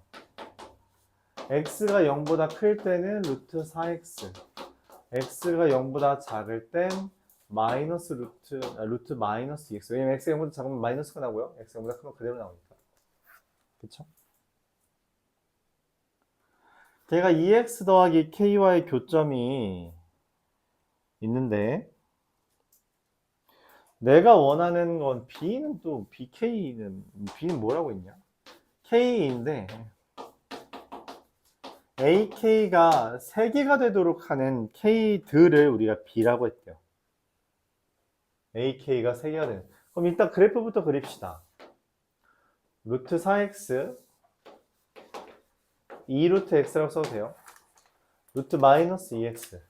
x가 0보다 클 때는 루트 4x, x가 0보다 작을 땐 마이너스 루트 마이너스 2x. 왜냐면 x가 0보다 작으면 마이너스가 나고요. x가 0보다 크면 그대로 나오니까. 그쵸? 걔가 2x 더하기 k와의 교점이 있는데 내가 원하는 건 B는 또 BK는 B는 뭐라고 있냐? K인데 AK가 3개가 되도록 하는 K들을 우리가 B라고 했대요. AK가 3개가 되는. 그럼 일단 그래프부터 그립시다. 루트 4x 2루트 x라고 써도 돼요. 루트 마이너스 2x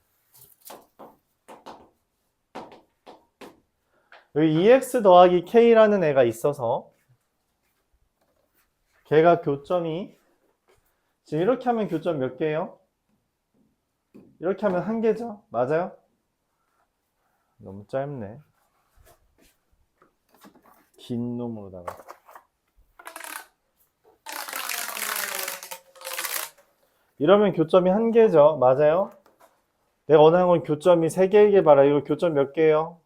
여기 2x 더하기 k라는 애가 있어서 걔가 교점이 지금 이렇게 하면 교점 몇 개예요? 이렇게 하면 한 개죠? 맞아요? 너무 짧네. 긴 놈으로다가. 이러면 교점이 한 개죠. 맞아요? 내가 원하는 건 교점이 3개이길 바라. 이거 교점 몇 개예요?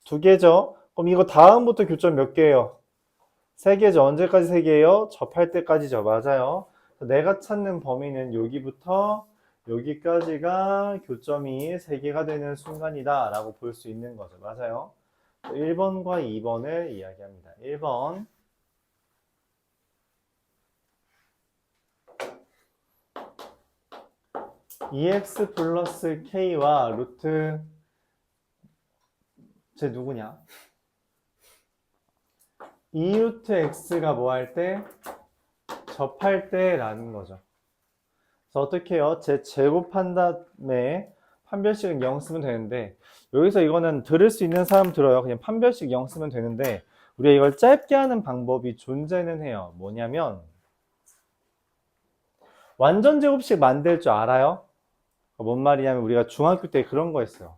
2개죠? 그럼 이거 다음부터 교점 몇 개예요? 3개죠. 언제까지 3개예요? 접할 때까지죠. 맞아요. 내가 찾는 범위는 여기부터 여기까지가 교점이 3개가 되는 순간이다 라고 볼 수 있는 거죠. 맞아요. 1번과 2번을 이야기합니다. 1번. EX 플러스 K와 루트 쟤 누구냐? 2루트 X가 뭐 할 때? 접할 때 라는 거죠. 그래서 어떻게 해요? 제 제곱한 다음에 판별식은 0 쓰면 되는데 여기서 이거는 들을 수 있는 사람 들어요. 그냥 판별식 0 쓰면 되는데 우리가 이걸 짧게 하는 방법이 존재는 해요. 뭐냐면 완전 제곱식 만들 줄 알아요? 뭔 말이냐면 우리가 중학교 때 그런 거 했어요.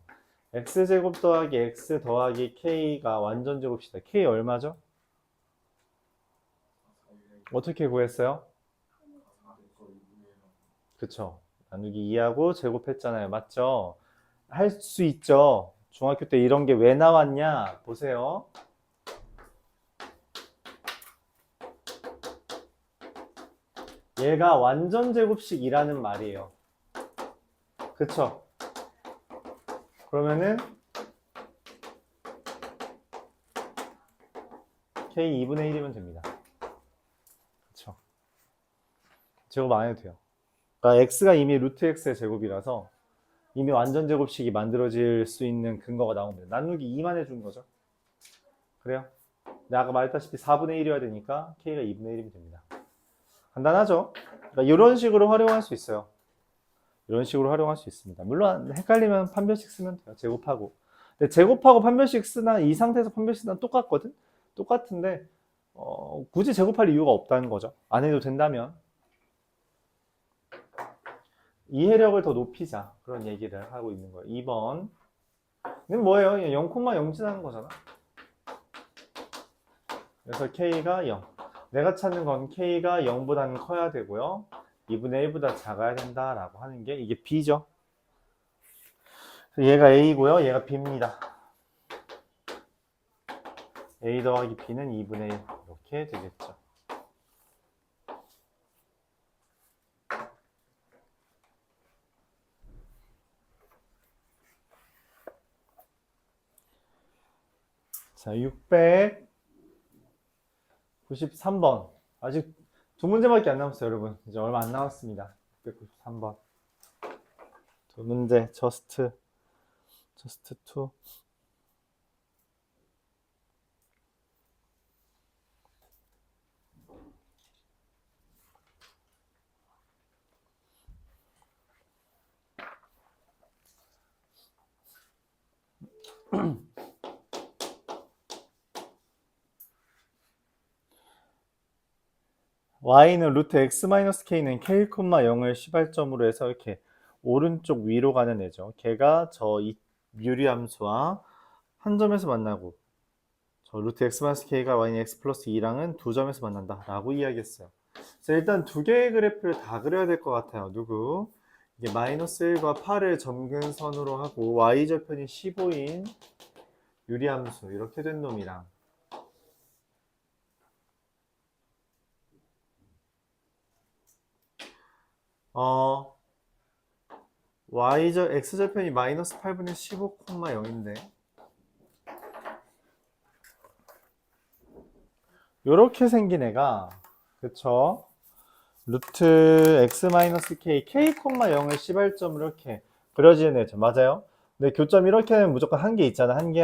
x제곱 더하기 x 더하기 k가 완전 제곱이다. k 얼마죠? 어떻게 구했어요? 그쵸. 나누기 2하고 제곱했잖아요. 맞죠? 할 수 있죠. 중학교 때 이런 게 왜 나왔냐? 보세요. 얘가 완전 제곱식이라는 말이에요. 그쵸? 그러면은 k 2분의 1이면 됩니다. 그쵸? 제곱 안 해도 돼요. 그러니까 x가 이미 루트 x의 제곱이라서 이미 완전 제곱식이 만들어질 수 있는 근거가 나옵니다. 나누기 2만 해준 거죠. 그래요? 내가 아까 말했다시피 4분의 1이어야 되니까 k가 2분의 1이면 됩니다. 간단하죠? 그러니까 이런 식으로 활용할 수 있어요. 이런 식으로 활용할 수 있습니다. 물론 헷갈리면 판별식 쓰면 돼요. 제곱하고. 근데 제곱하고 판별식 쓰나 이 상태에서 판별식 쓰나 똑같거든? 똑같은데 굳이 제곱할 이유가 없다는 거죠. 안 해도 된다면. 이해력을 더 높이자. 그런 얘기를 하고 있는 거예요. 2번. 이건 뭐예요? 0,0 지나는 거잖아. 그래서 K가 0. 내가 찾는 건 K가 0보다는 커야 되고요. 2분의 1보다 작아야 된다라고 하는 게 이게 B죠. 얘가 A고요. 얘가 B입니다. A 더하기 B는 2분의 1 이렇게 되겠죠. 자, 693번. 아직 2문제밖에 안 남았어요, 여러분. 이제 얼마 안 남았습니다. 693번. 2문제, just 2. y는 루트 x-k는 k,0을 시발점으로 해서 이렇게 오른쪽 위로 가는 애죠. 걔가 저 이 유리함수와 한 점에서 만나고 저 루트 x-k가 y는 x 플러스 2랑은 두 점에서 만난다 라고 이야기했어요. 그래서 일단 두 개의 그래프를 다 그려야 될 것 같아요. 누구? 이게 마이너스 1과 8을 점근선으로 하고 y절편이 15인 유리함수 이렇게 된 놈이랑 x절편이 마이너스 8분의 15,0인데 요렇게 생긴 애가 그쵸? 루트 x-k k,0을 시발점으로 이렇게 그려지는 애죠. 맞아요? 근데 교점 이렇게 하면 무조건 한 개 있잖아. 한 개.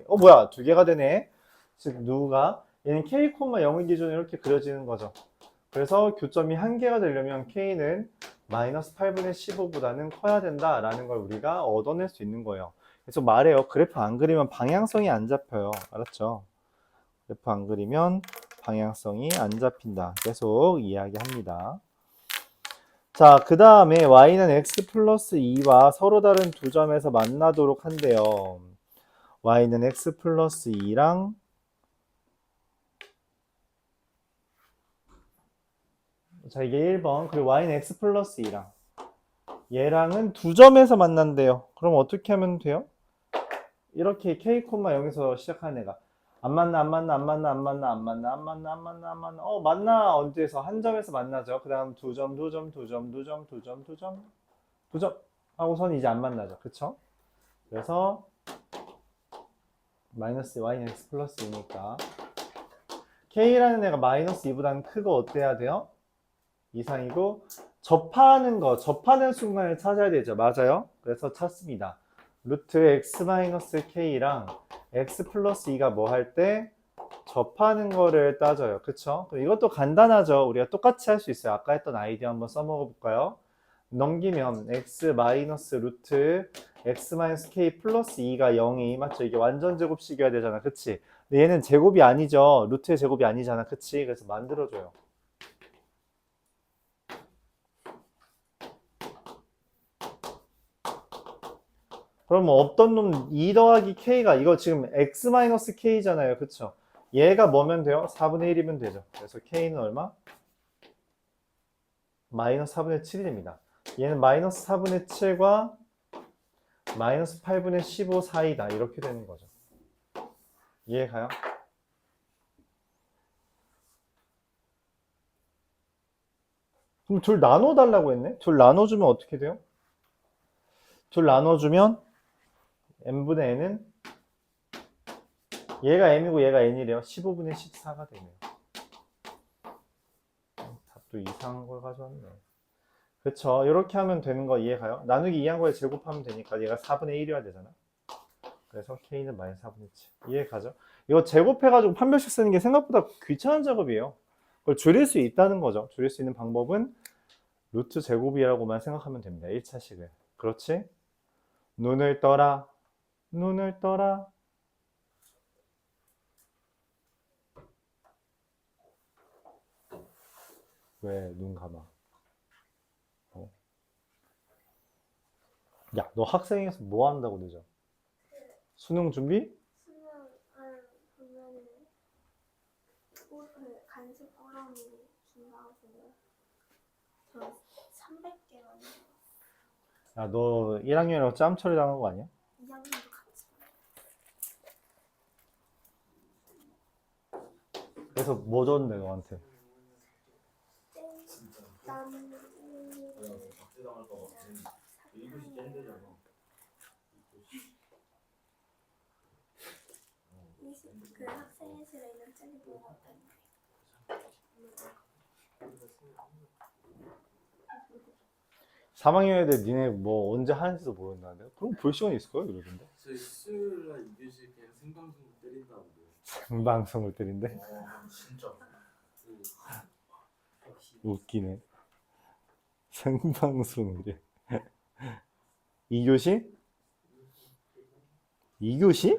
뭐야? 두 개가 되네. 즉 누가 얘는 k,0의 기준으로 이렇게 그려지는 거죠. 그래서 교점이 한 개가 되려면 k는 마이너스 8분의 15보다는 커야 된다라는 걸 우리가 얻어낼 수 있는 거예요. 그래서 말해요. 그래프 안 그리면 방향성이 안 잡혀요. 알았죠? 그래프 안 그리면 방향성이 안 잡힌다. 계속 이야기합니다. 자, 그 다음에 y는 x 플러스 2와 서로 다른 두 점에서 만나도록 한대요. y는 x 플러스 2랑 자 이게 1번 그리고 y는 x 플러스 2랑 얘랑은 두 점에서 만난대요. 그럼 어떻게 하면 돼요? 이렇게 k, 0에서 시작하는 애가 안 만나 안 만나 안 만나 안 만나 안 만나 안 만나 안 만나 안 만나 만나 언제에서 한 점에서 만나죠. 그 다음 두 점 두 점 두 점 두 점 두 점 두 점 두 점 하고선 이제 안 만나죠. 그쵸? 그래서 마이너스 y는 x 플러스 2니까 k라는 애가 마이너스 2보다는 크고 어때야 돼요? 이상이고 접하는 거 접하는 순간을 찾아야 되죠. 맞아요? 그래서 찾습니다. 루트 x 마이너스 k랑 x 플러스 2가 뭐 할 때 접하는 거를 따져요. 그쵸? 이것도 간단하죠. 우리가 똑같이 할 수 있어요. 아까 했던 아이디어 한번 써먹어 볼까요? 넘기면 x 마이너스 루트 x 마이너스 k 플러스 2가 0이 맞죠? 이게 완전 제곱식이어야 되잖아. 그치? 근데 얘는 제곱이 아니죠. 루트의 제곱이 아니잖아. 그치? 그래서 만들어줘요. 그러면 없던 놈 2 더하기 k가 이거 지금 x 마이너스 k잖아요. 그쵸? 얘가 뭐면 돼요? 4분의 1이면 되죠. 그래서 k는 얼마? 마이너스 4분의 7이 됩니다. 얘는 마이너스 4분의 7과 마이너스 8분의 15 사이다. 이렇게 되는 거죠. 이해가요? 그럼 둘 나눠달라고 했네? 둘 나눠주면 어떻게 돼요? 둘 나눠주면 n분의 n은 얘가 m이고 얘가 n이래요. 15분의 14가 되네요. 답도 이상한 걸 가져왔네. 그쵸? 이렇게 하면 되는 거 이해가요? 나누기 2한 거에 제곱하면 되니까 얘가 4분의 1이어야 되잖아. 그래서 k는 마이너스 4분의 7. 이해가죠? 이거 제곱해가지고 판별식 쓰는 게 생각보다 귀찮은 작업이에요. 그걸 줄일 수 있다는 거죠. 줄일 수 있는 방법은 루트 제곱이라고만 생각하면 됩니다. 1차식을. 그렇지? 눈을 떠라. 눈을 떠라. 왜 눈 감아? 야, 너 학생에서 뭐 한다고 늦어? 수능 준비? 수능 보면은 간식 포럼이 준다고 저 300개 만들었어요. 야, 너 1학년이라고 짬 처리 당한 거 아니야? 2학년도 같이. 그래서 뭐 줬는데 너한테? 난 그 학생회실에 있는 젤리 먹었다는 3학년 애들 니네 뭐 언제 하는지도 모른다는데? 그럼 볼 시간이 있을 거야 이러던데? 저희 수요일날 2교시 그냥 생방송 때린다고요. 생방송을 때린데? 진짜. 웃기네. 생방송이래. 2교시? 2교시?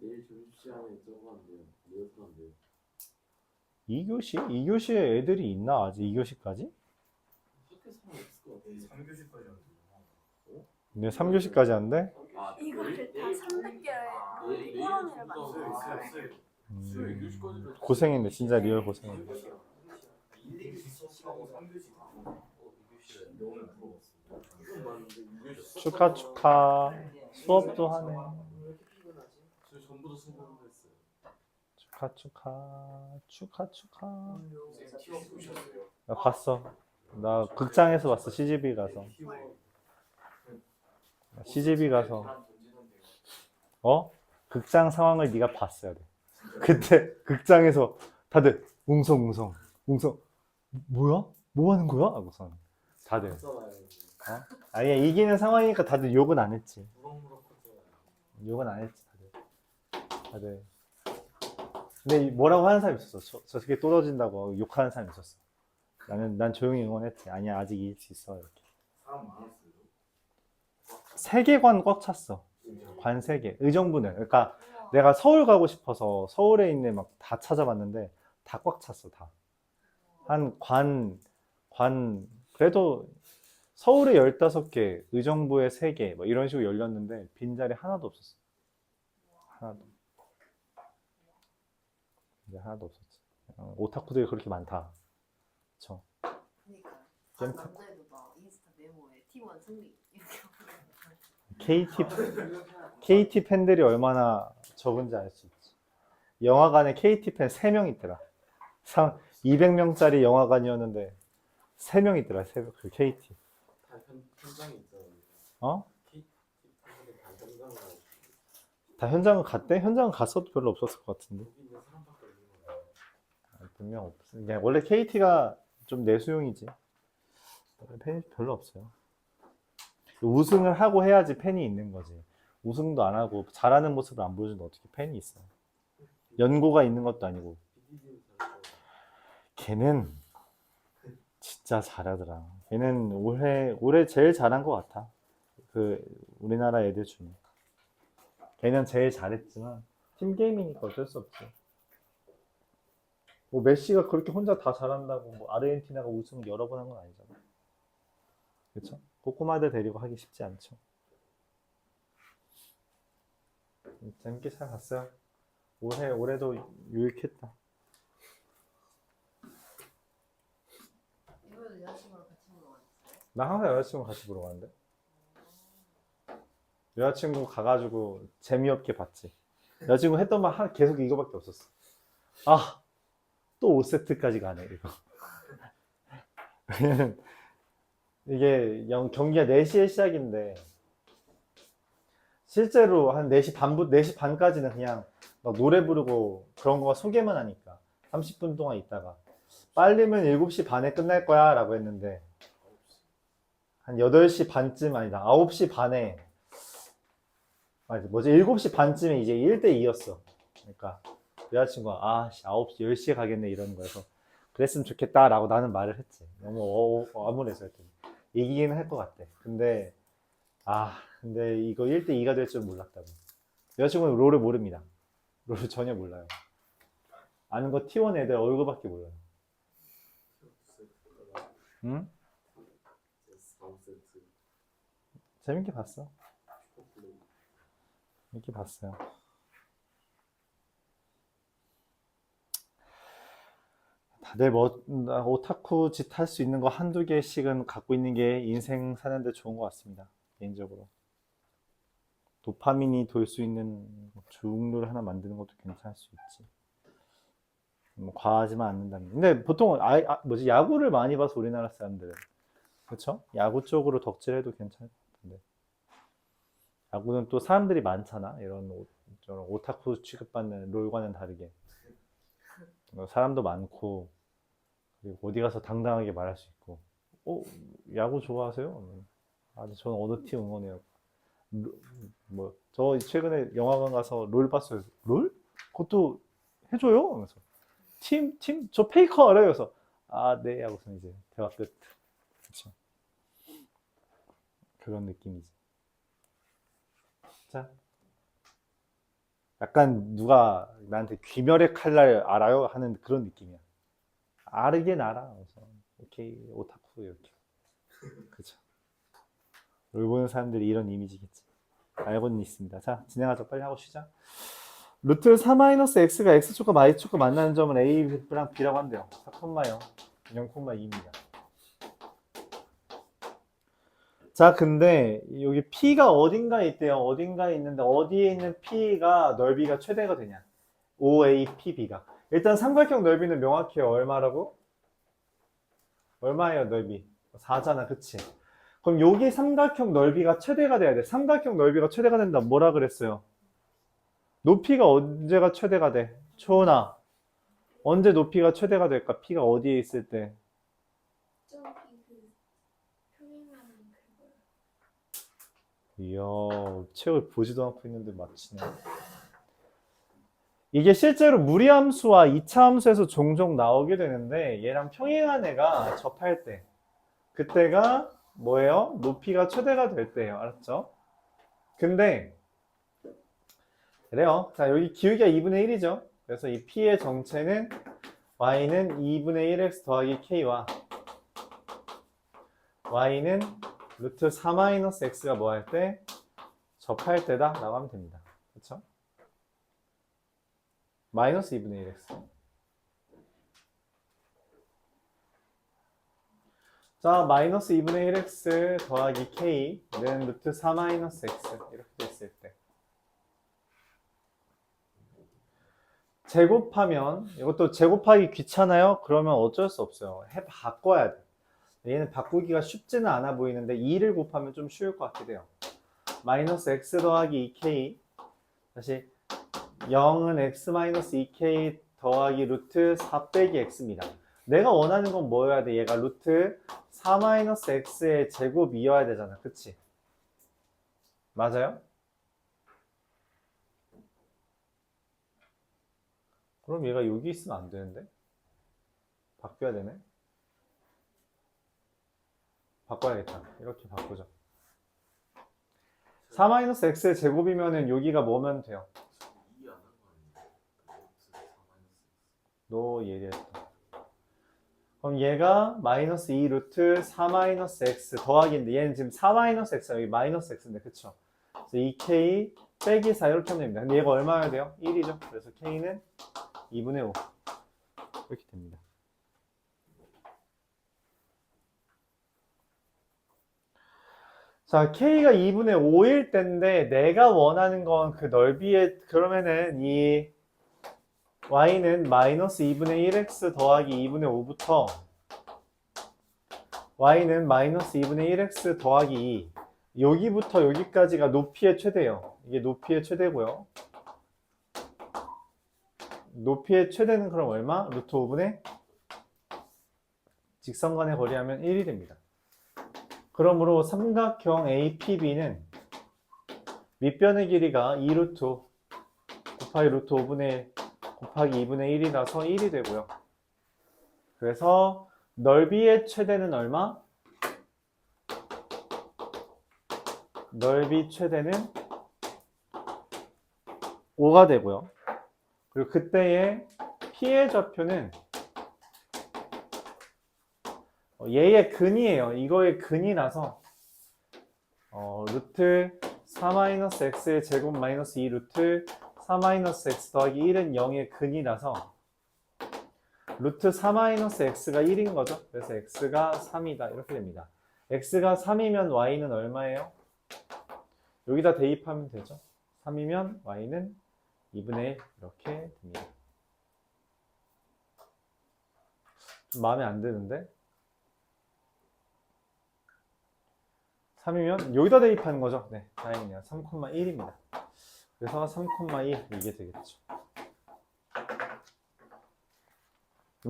내일 점심시간에 저거 한대요. 리허설 한대요. 2교시? 2교시에 애들이 있나 아직 2교시까지? 학교에서는 없을 것 같아요. 3교시까지 안 돼요. 근데 3교시까지 한대? 아, 이거를 다 300개를 내일 포럼을 있어요, 만들었어요. 수요일 2교시까지는 고생했네. 진짜 리얼 고생했네. 1, 2교시 수업하고 3교시 다. 오늘 물어봤어. 이건 맞는데 2교시 축하. 수업도 하네. 저희 전부 다 수업한다 했어요. 축하. 선생님 티어 보셨어요? 나 봤어. 나 극장에서 봤어. CGV 가서. CGV 가서. 극장 상황을 네가 봤어야 돼. 그때 극장에서 다들 웅성웅성 뭐야? 뭐 하는 거야? 하고서 다들 아예 이기는 상황이니까 다들 욕은 안 했지. 무럭무럭 컸잖아요. 욕은 안 했지 다들. 근데 뭐라고 하는 사람이 있었어. 저 새끼 또 터진다고 욕하는 사람이 있었어. 난 조용히 응원했지. 아니야 아직 이길 수 있어 이렇게. 사람 많았어요. 세계관 꽉 찼어. 관 3개. 의정부는. 그러니까 내가 서울 가고 싶어서 서울에 있는 막 다 찾아봤는데 다 꽉 찼어, 다. 한 그래도 서울에 15개, 의정부에 3개, 뭐 이런 식으로 열렸는데 빈자리 하나도 없었어. 하나도. 이제 하나도 없었지. 오타쿠들이 그렇게 많다. 그쵸? 그러니까 게임 한 남자애도 막 인스타 메모에 T1 승리 이렇게 KT 팬들이 얼마나 적은지 알 수 있지. 영화관에 KT 팬 3명 있더라. 200명짜리 영화관이었는데 3명 있더라. 그 KT. 다 현장에 있잖아요. 어? KT 팬들이 다 현장을 가고 다 현장은 갔대? 현장은 갔어도 별로 없었을 것 같은데. 여기 있는 사람밖에 없는 거예요. 분명 없어. 그냥 원래 KT가 좀 내수용이지. 팬이 별로 없어요. 우승을 하고 해야지 팬이 있는 거지. 우승도 안 하고 잘하는 모습을 안 보여주는데 어떻게 팬이 있어? 연고가 있는 것도 아니고. BDD는 잘했어요. 걔는 진짜 잘하더라. 걔는 올해 제일 잘한 것 같아. 그 우리나라 애들 중에. 걔는 제일 잘했지만 팀 게임이니까 어쩔 수 없지. 뭐 메시가 그렇게 혼자 다 잘한다고 뭐 아르헨티나가 우승을 여러 번 한 건 아니잖아. 그렇죠? 꼬꼬마들 데리고 하기 쉽지 않죠. 재밌게 잘 봤어요. 올해도 유익했다. 이번에도 여자친구랑 같이 보러 갔어요? 나 항상 여자친구 같이 보러 가는데. 여자친구 가가지고 재미없게 봤지. 여자친구 했던 말 계속 이거밖에 없었어. 아, 또 5세트까지 가네, 이거. 왜냐면 이게 경기가 4시에 시작인데 실제로 한 4시 반부터 4시 반까지는 그냥 막 노래 부르고 그런 거 소개만 하니까 30분 동안 있다가 빨리면 7시 반에 끝날 거야 라고 했는데 한 8시 반쯤 아니다 9시 반에 아니 뭐지 7시 반쯤에 이제 1대2였어. 그러니까 여자친구가 9시 10시에 가겠네 이러는 거여서 그랬으면 좋겠다 라고 나는 말을 했지. 너무 암울해서 했더니 이기긴 할 것 같대. 근데 이거 1대2가 될 줄 몰랐다고. 여자친구는 롤을 모릅니다. 롤을 전혀 몰라요. 아는 거 T1 애들 얼굴밖에 몰라요. 응? 4세트. 재밌게 봤어. 재밌게 봤어요. 다들 뭐 오타쿠 짓 할 수 있는 거 한두 개씩은 갖고 있는 게 인생 사는데 좋은 것 같습니다. 개인적으로. 도파민이 돌 수 있는 종류를 하나 만드는 것도 괜찮을 수 있지. 뭐 과하지만 않는다면. 근데 보통 야구를 많이 봐서 우리나라 사람들은 그렇죠? 야구 쪽으로 덕질해도 괜찮을 것 같은데. 야구는 또 사람들이 많잖아. 이런 오타쿠 취급받는 롤과는 다르게. 사람도 많고 그리고 어디 가서 당당하게 말할 수 있고 야구 좋아하세요? 저는 어느 팀 응원해요. 저 최근에 영화관 가서 롤 봤어요. 롤? 그것도 해줘요? 하면서 저 페이커 알아요? 그래서 네 하고서 이제 대화 끝. 그쵸? 그런 느낌이지. 자, 약간 누가 나한테 귀멸의 칼날 알아요? 하는 그런 느낌이야. 아르게 알아. 그래서 오케이 오타쿠 이렇게. 그쵸. 롤 보는 사람들이 이런 이미지겠지. 알고는 있습니다. 자, 진행하자. 빨리 하고 쉬자. 루트 4-x가 x축과 y축과 만나는 점은 a랑 b라고 한대요. 4,0, 0,2입니다. 자, 근데 여기 P가 어딘가에 있대요. 어딘가에 있는데 어디에 있는 P가 넓이가 최대가 되냐? OAPB가. 일단 삼각형 넓이는 명확해요. 얼마라고? 얼마예요, 넓이? 4잖아, 그치? 그럼 여기 삼각형 넓이가 최대가 돼야 돼. 삼각형 넓이가 최대가 된다. 뭐라 그랬어요? 높이가 언제가 최대가 돼? 초나. 언제 높이가 최대가 될까? P가 어디에 있을 때? 저기 그 평행하는 그걸 이야, 책을 보지도 않고 있는데 맞히네. 이게 실제로 무리함수와 이차함수에서 종종 나오게 되는데 얘랑 평행한 애가 접할 때 그때가 뭐예요? 높이가 최대가 될 때예요. 알았죠? 근데 그래요. 자, 여기 기울기가 2분의 1이죠. 그래서 이 P의 정체는 y는 2분의 1x 더하기 k와 y는 루트 4-x가 뭐 할 때? 접할 때다 라고 하면 됩니다. 그렇죠? 마이너스 2분의 1x. 자, 마이너스 2분의 1x 더하기 k는 루트 4 마이너스 x 이렇게 됐을 때 제곱하면 이것도 제곱하기 귀찮아요? 그러면 어쩔 수 없어요. 바꿔야 돼. 얘는 바꾸기가 쉽지는 않아 보이는데 2를 곱하면 좀 쉬울 것 같기도 해요. 마이너스 x 더하기 2k 다시 0은 x 마이너스 2k 더하기 루트 4 빼기 x입니다. 내가 원하는 건 뭐여야 돼? 얘가 루트 4 마이너스 x의 제곱이어야 되잖아. 그치? 맞아요? 그럼 얘가 여기 있으면 안 되는데? 바뀌어야 되네? 바꿔야겠다. 이렇게 바꾸죠. 4 마이너스 x의 제곱이면은 여기가 뭐면 돼요? 이해 안 한 거 아니에요? 루트 4 마이너스 너 얘기했다. 그럼 얘가 마이너스 2 루트 4 마이너스 x 더하기인데 얘는 지금 4 마이너스 x야. 여기 마이너스 x인데 그쵸? 그래서 2k 빼기 4 이렇게 하면 됩니다. 근데 얘가 얼마여야 돼요? 1이죠. 그래서 k는 2분의 5 이렇게 됩니다. 자, k가 2분의 5일 때인데 내가 원하는 건 그 넓이에 그러면은 이 y는 마이너스 2분의 1x 더하기 2분의 5부터 y는 마이너스 2분의 1x 더하기 2 여기부터 여기까지가 높이의 최대예요. 이게 높이의 최대고요. 높이의 최대는 그럼 얼마? 루트 5분의 직선 간의 거리하면 1이 됩니다. 그러므로 삼각형 APB는 밑변의 길이가 2루트 곱하기 루트 5분의 곱하기 2분의 1이라서 1이 되고요. 그래서 넓이의 최대는 얼마? 넓이 최대는 5가 되고요. 그리고 그때의 P의 좌표는 얘의 근이에요. 이거의 근이라서 루트 4-x의 제곱 마이너스 2 루트 4-x 더하기 1은 0의 근이라서 루트 4-x가 1인 거죠. 그래서 x가 3이다. 이렇게 됩니다. x가 3이면 y는 얼마예요? 여기다 대입하면 되죠. 3이면 y는 2분의 1 이렇게 됩니다. 좀 마음에 안 드는데? 3이면 여기다 대입하는 거죠. 네, 다행이네요. 3,1입니다. 그래서 3,1 이게 되겠죠.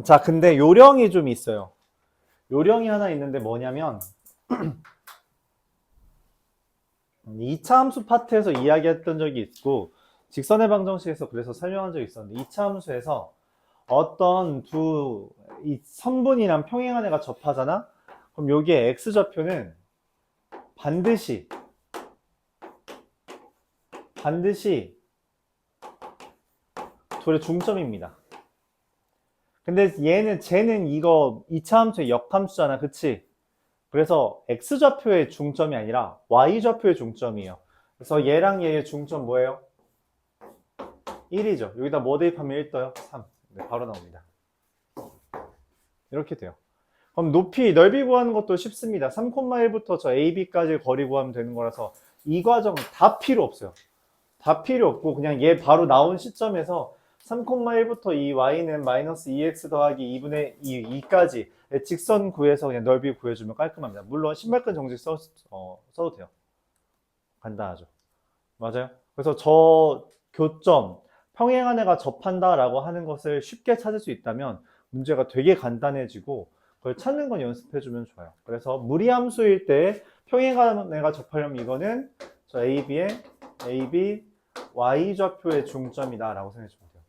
자, 근데 요령이 좀 있어요. 요령이 하나 있는데 뭐냐면 2차 함수 파트에서 이야기했던 적이 있고 직선의 방정식에서 그래서 설명한 적이 있었는데 2차 함수에서 어떤 이 선분이랑 평행한 애가 접하잖아? 그럼 여기에 x좌표는 반드시 둘의 중점입니다. 근데 쟤는 이거 2차 함수의 역함수잖아. 그치? 그래서 x좌표의 중점이 아니라 y좌표의 중점이에요. 그래서 얘랑 얘의 중점 뭐예요? 1이죠. 여기다 뭐 대입하면 1 떠요? 3. 네, 바로 나옵니다. 이렇게 돼요. 그럼 넓이 구하는 것도 쉽습니다. 3,1부터 저 AB까지 거리 구하면 되는 거라서 이 과정 다 필요 없어요. 다 필요 없고 그냥 얘 바로 나온 시점에서 3,1부터 이 y는 마이너스 2x 더하기 2분의 2까지 직선 구해서 그냥 넓이 구해주면 깔끔합니다. 물론 신발끈 정식 써도 돼요. 간단하죠. 맞아요. 그래서 저 교점, 평행한 애가 접한다라고 하는 것을 쉽게 찾을 수 있다면 문제가 되게 간단해지고 그걸 찾는 건 연습해주면 좋아요. 그래서 무리함수일 때 평행한 애가 접하려면 이거는 저 AB의 Y좌표의 중점이다 라고 생각해주면 돼요.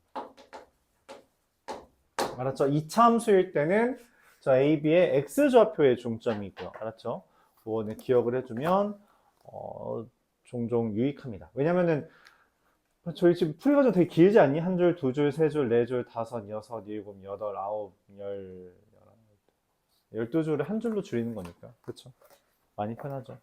알았죠? 2차 함수일 때는 저 AB의 X좌표의 중점이고요. 알았죠? 그거는 기억을 해주면 종종 유익합니다. 왜냐면은 저희 지금 풀이 과정 되게 길지 않니? 한 줄, 두 줄, 세 줄, 네 줄, 다섯, 여섯, 일곱, 여덟, 아홉, 12줄을 한 줄로 줄이는 거니까. 그렇죠? 많이 편하죠.